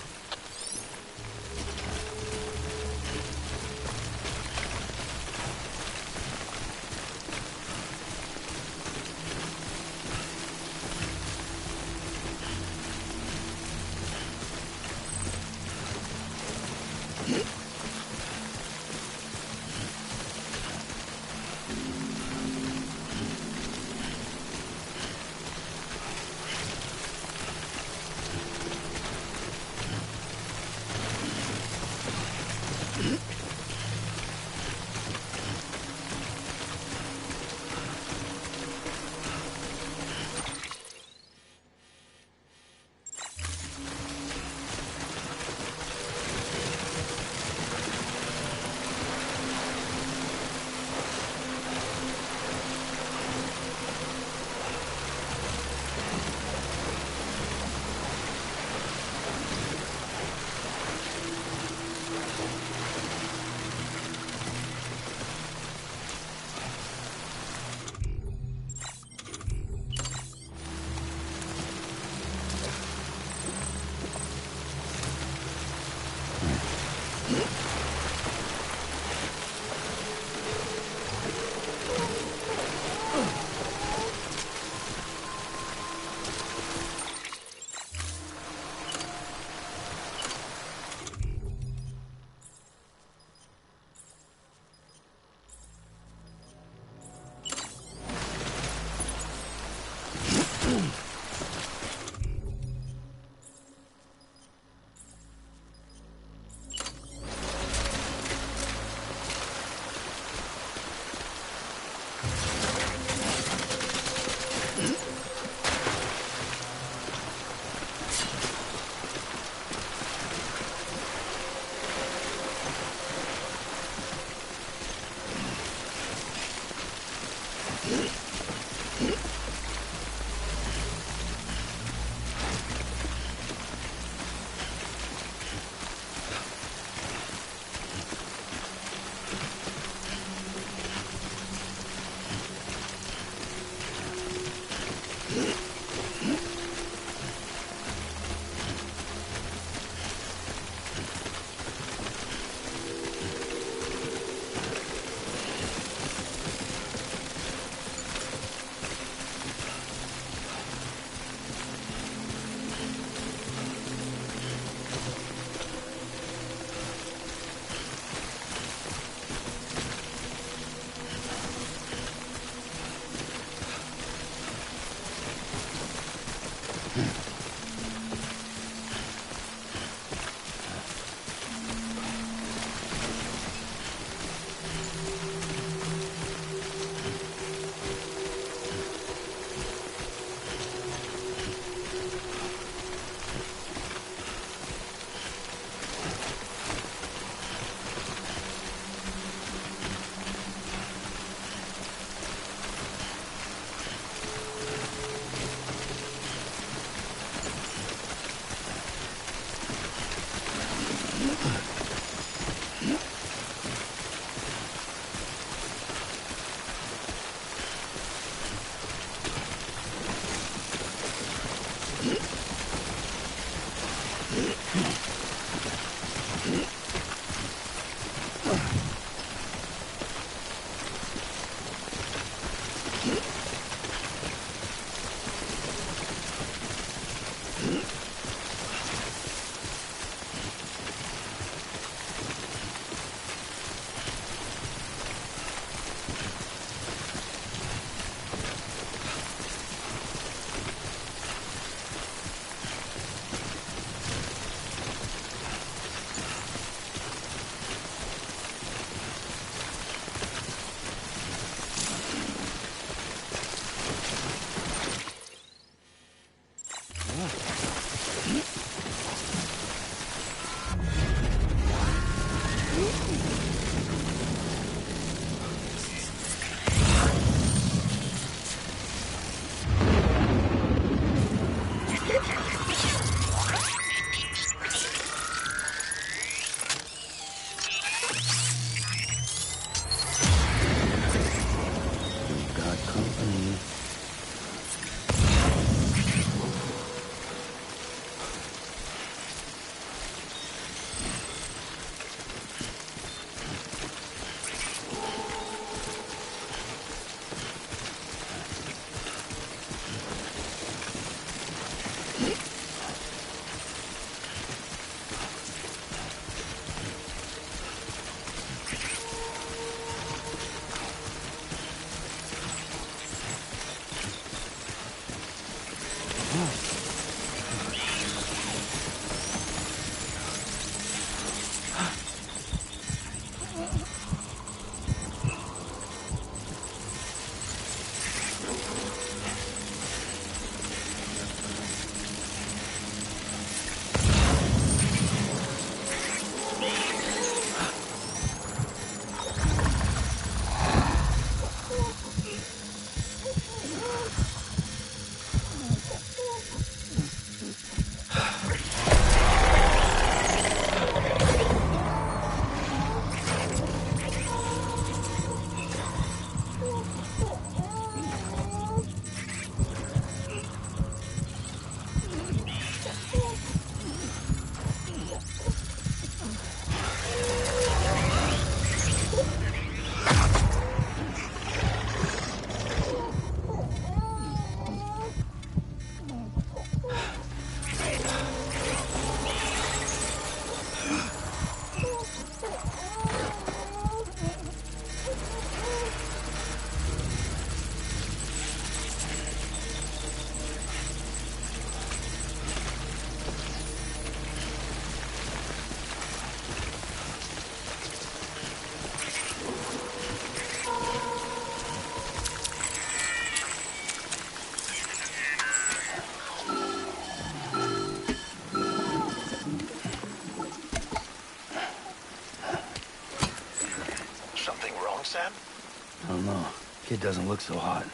Kid doesn't look so hot.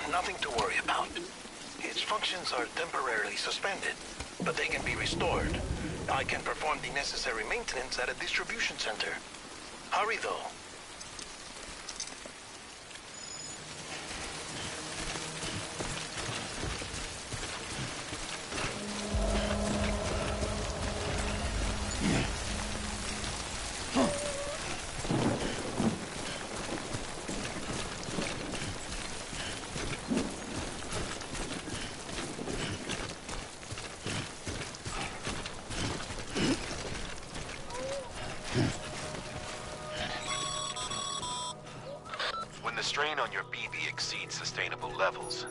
Nothing to worry about. Its functions are temporarily suspended, but they can be restored. I can perform the necessary maintenance at a distribution center. Hurry, though. Strain on your BB exceeds sustainable levels.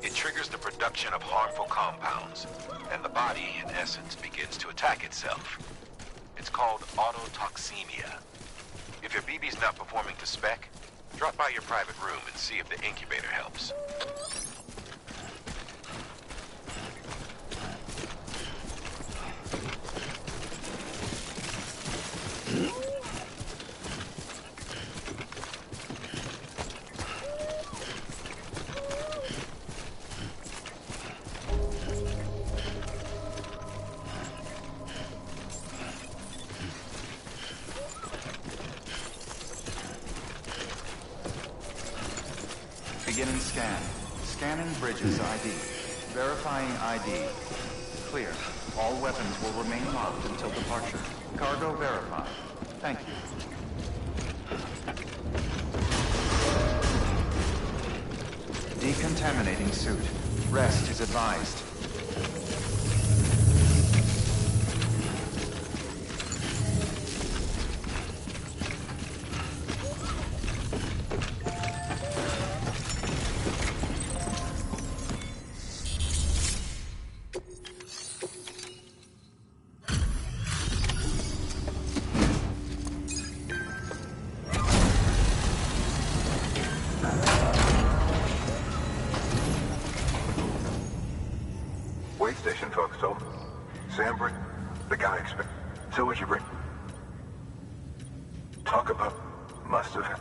It triggers the production of harmful compounds, and the body, in essence, begins to attack itself. It's called autotoxemia. If your BB's not performing to spec, drop by your private room and see if the incubator helps. Beginning scan. Scanning Bridges ID. Verifying ID. Clear. All weapons will remain locked until departure. Cargo verified. Thank you. Decontaminating suit. Rest is advised. Station folks, so Sam Britt, the guy expect. So what you bring? Talk about must have.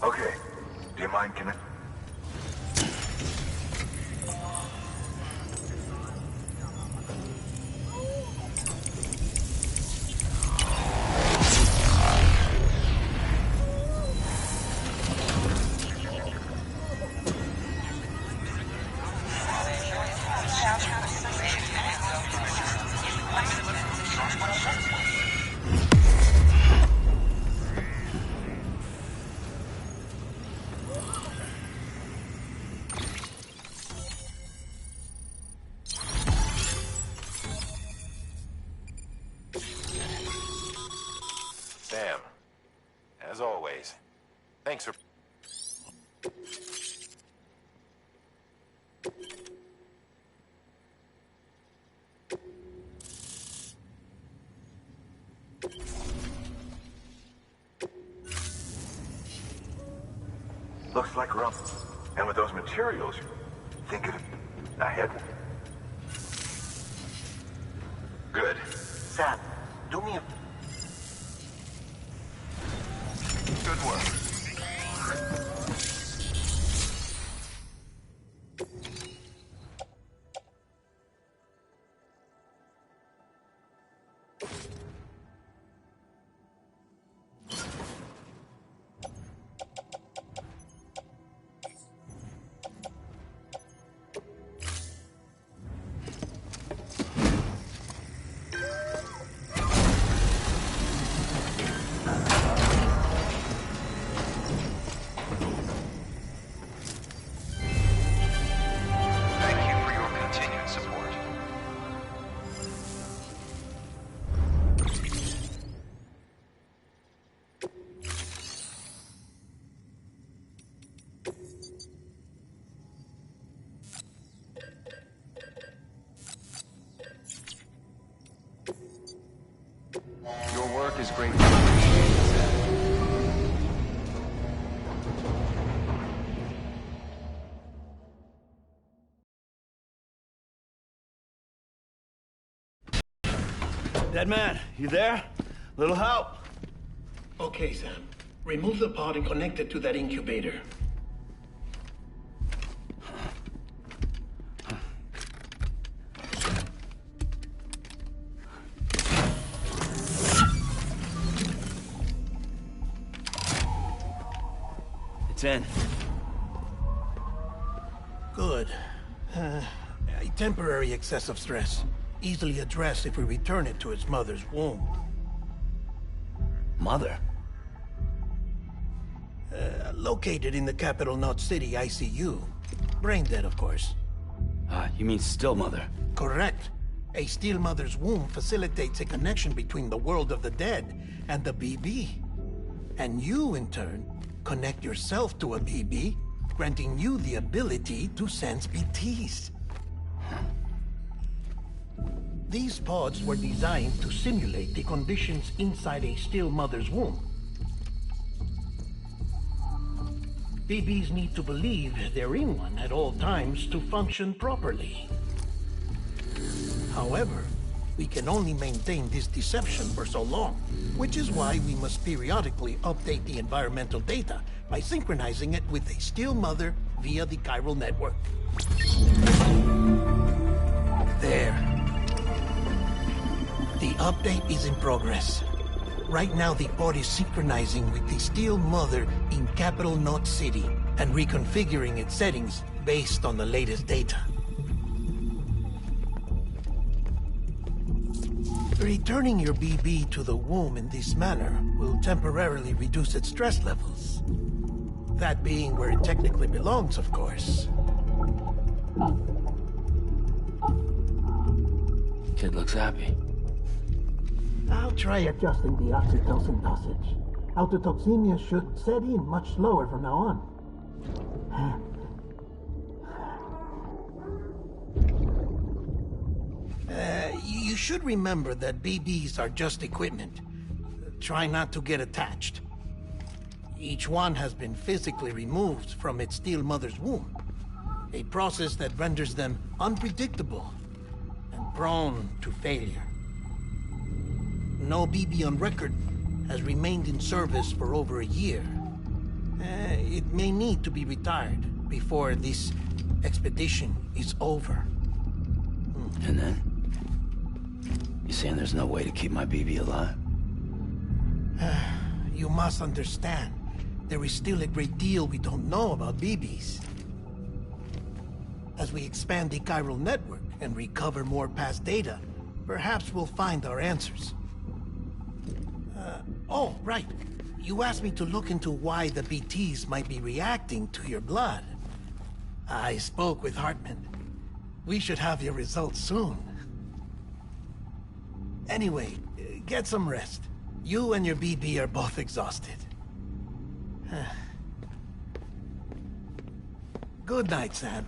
Okay. Do you mind connect? Sam, as always, thanks for... Looks like rum. And with those materials, think of it ahead. Good. Sam, do me a... Good work. is greatly appreciated, Sam. Dead man, you there? Little help? Okay, Sam. Remove the pod and connect it to that incubator. It's in. Good. A temporary excess of stress. Easily addressed if we return it to its mother's womb. Mother? Located in the capital Knot City ICU. Brain dead, of course. You mean still mother? Correct. A still mother's womb facilitates a connection between the world of the dead and the BB. And you, in turn, connect yourself to a BB, granting you the ability to sense BTs. These pods were designed to simulate the conditions inside a still mother's womb. BBs need to believe they're in one at all times to function properly. However, we can only maintain this deception for so long, which is why we must periodically update the environmental data by synchronizing it with a still mother via the chiral network. There. The update is in progress. Right now, the pod is synchronizing with the still mother in capital Knot City and reconfiguring its settings based on the latest data. Returning your BB to the womb in this manner will temporarily reduce its stress levels. That being where it technically belongs, of course. Kid looks happy. I'll try adjusting the oxytocin dosage. Autotoxemia should set in much slower from now on. You should remember that BBs are just equipment. Try not to get attached. Each one has been physically removed from its still mother's womb. A process that renders them unpredictable and prone to failure. No BB on record has remained in service for over a year. It may need to be retired before this expedition is over. And then? You saying there's no way to keep my BB alive? You must understand, there is still a great deal we don't know about BBs. As we expand the chiral network and recover more past data, perhaps we'll find our answers. Oh, right. You asked me to look into why the BTs might be reacting to your blood. I spoke with Hartman. We should have your results soon. Anyway, get some rest. You and your BB are both exhausted. Good night, Sam.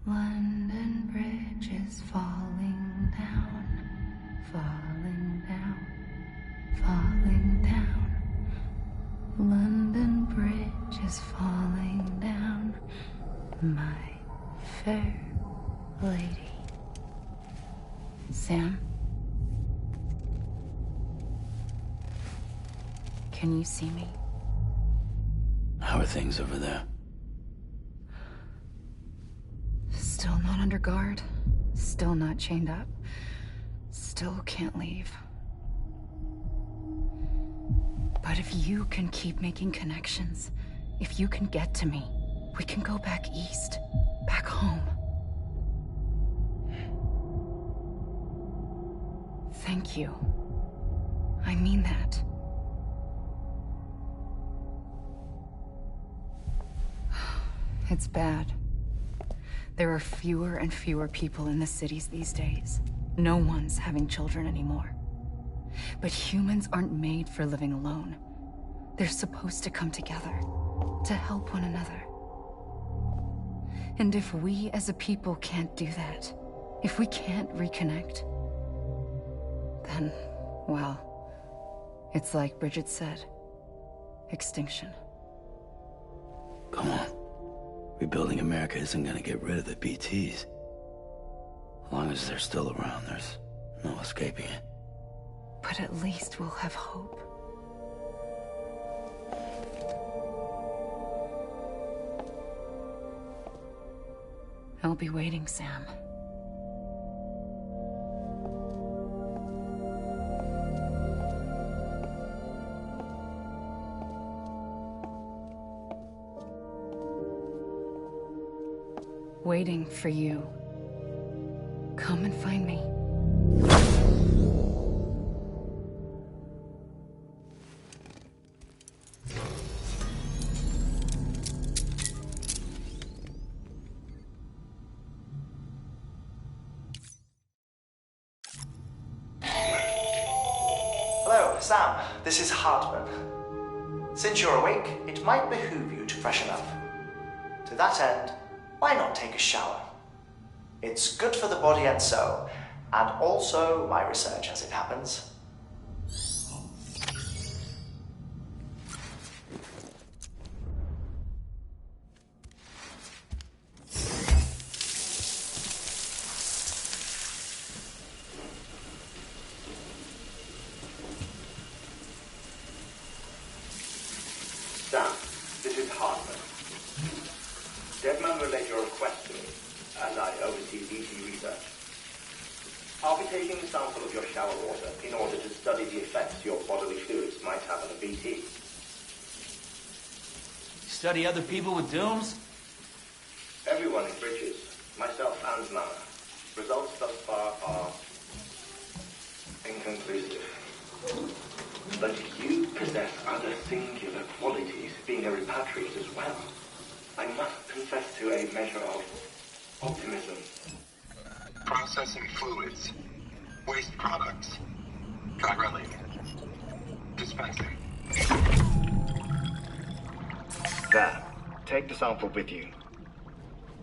London Bridge is falling down, falling down, falling down. London Bridge is falling down, my fair lady. Sam? Can you see me? How are things over there? Still not under guard. Still not chained up. Still can't leave. But if you can keep making connections, if you can get to me, we can go back east. Back home. Thank you. I mean that. It's bad. There are fewer and fewer people in the cities these days. No one's having children anymore. But humans aren't made for living alone. They're supposed to come together, to help one another. And if we as a people can't do that, if we can't reconnect, then, well, it's like Bridget said, extinction. Come on. Rebuilding America isn't gonna get rid of the BTs. As long as they're still around, there's no escaping it. But at least we'll have hope. I'll be waiting, Sam. Waiting for you. Come and find me. Hello, Sam. This is Hartman. Since you're awake, it might behoove you to freshen up. To that end, why not take a shower? It's good for the body and soul, and also my research as it happens. Sam, this is Hartman. Deadman relayed your request to me, as I oversee BT research. I'll be taking a sample of your shower water in order to study the effects your bodily fluids might have on a BT. Study other people with dooms? Everyone in Bridges, myself and Mama. Results thus far are inconclusive. But you possess other singular qualities, being a repatriate as well. I must confess to a measure of optimism. Processing fluids. Waste products. Chirelli. Dispensing. There. Take the sample with you.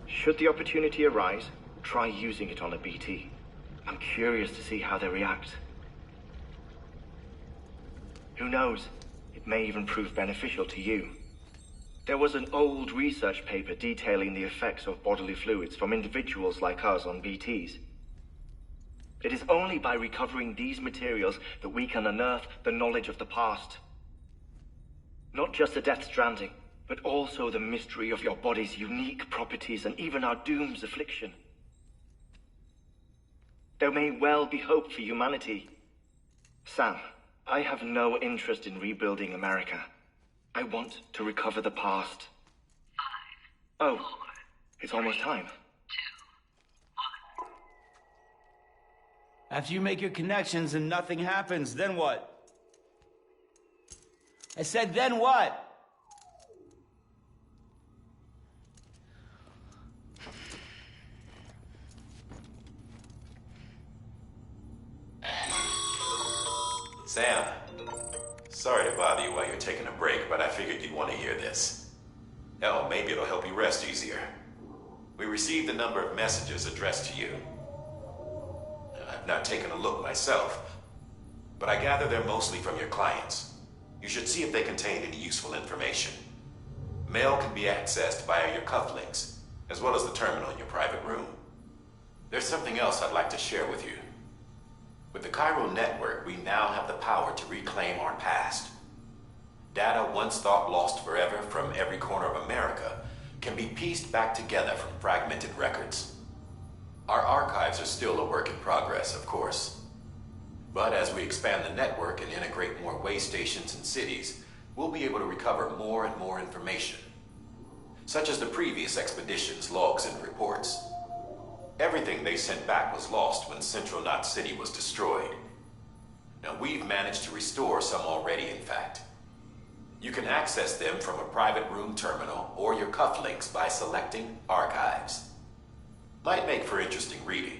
Should the opportunity arise, try using it on a BT. I'm curious to see how they react. Who knows? It may even prove beneficial to you. There was an old research paper detailing the effects of bodily fluids from individuals like us on BTs. It is only by recovering these materials that we can unearth the knowledge of the past. Not just the Death Stranding, but also the mystery of your body's unique properties and even our doom's affliction. There may well be hope for humanity. Sam, I have no interest in rebuilding America. I want to recover the past. 5, oh, 4, it's almost time. 2, 1. After you make your connections and nothing happens, then what? I said, then what? Sam, sorry to bother you while you're taking a break, but I figured you'd want to hear this. Hell, maybe it'll help you rest easier. We received a number of messages addressed to you. I've not taken a look myself, but I gather they're mostly from your clients. You should see if they contain any useful information. Mail can be accessed via your cufflinks, as well as the terminal in your private room. There's something else I'd like to share with you. With the Cairo network, we now have the power to reclaim our past. Data once thought lost forever from every corner of America can be pieced back together from fragmented records. Our archives are still a work in progress, of course. But as we expand the network and integrate more way stations and cities, we'll be able to recover more and more information, such as the previous expedition's logs and reports. Everything they sent back was lost when Central Knot City was destroyed. Now, we've managed to restore some already, in fact. You can access them from a private room terminal or your cufflinks by selecting Archives. Might make for interesting reading.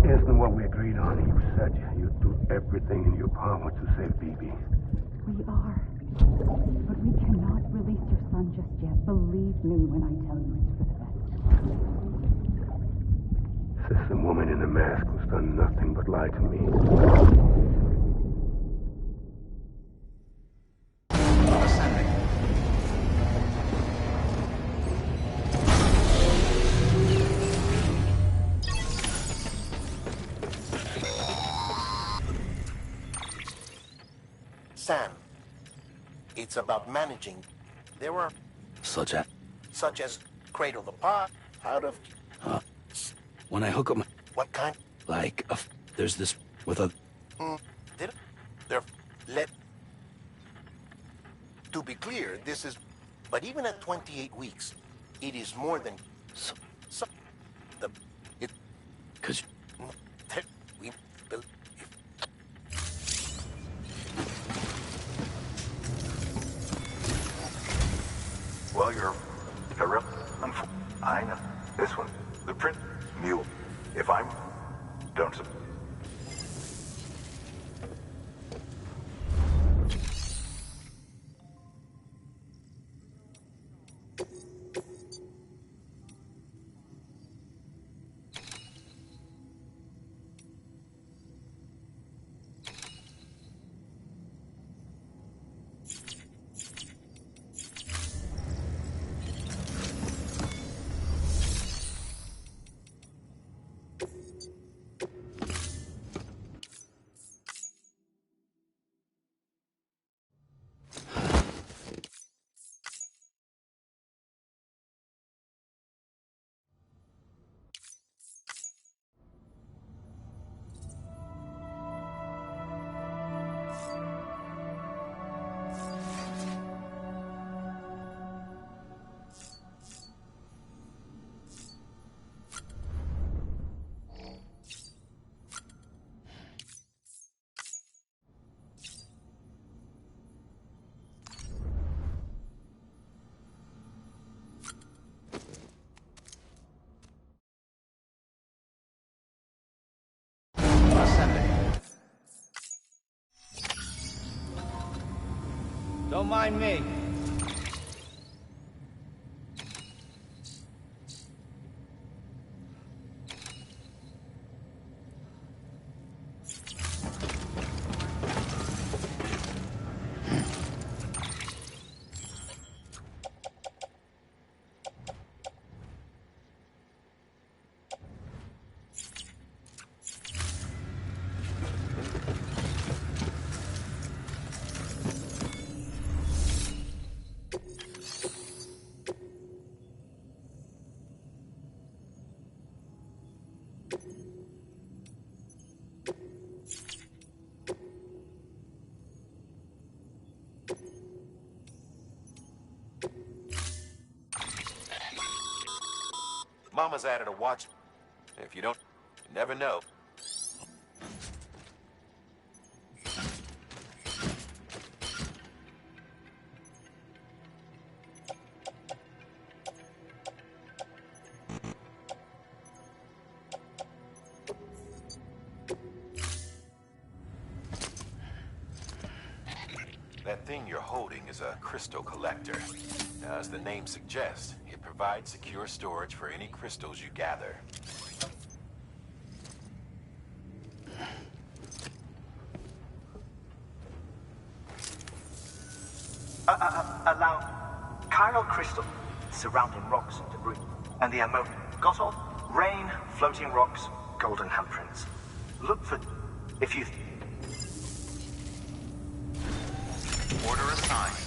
Isn't what we agreed on. You said you'd do everything in your power to save Bibi. We are. But we cannot release your son just yet. Believe me when I tell you it's for the best. This is a woman in a mask who's done nothing but lie to me. Sam, it's about managing. There were... Such as cradle the pot, out of... when I hook up my... What kind? Like, there's this with a... Did it? They're... To be clear, this is... But even at 28 weeks, it is more than... Cause... We... Well, you're I know. This one, the print mule. If I'm... Don't... Don't mind me. Mama's added a watch. If you don't, you never know. That thing you're holding is a crystal collector. Now, as the name suggests, it provides secure storage for any crystals you gather. Allow chiral crystal surrounding rocks and debris, and the ammonia. Got all? Rain, floating rocks, golden handprints. Look for if you. Order assigned.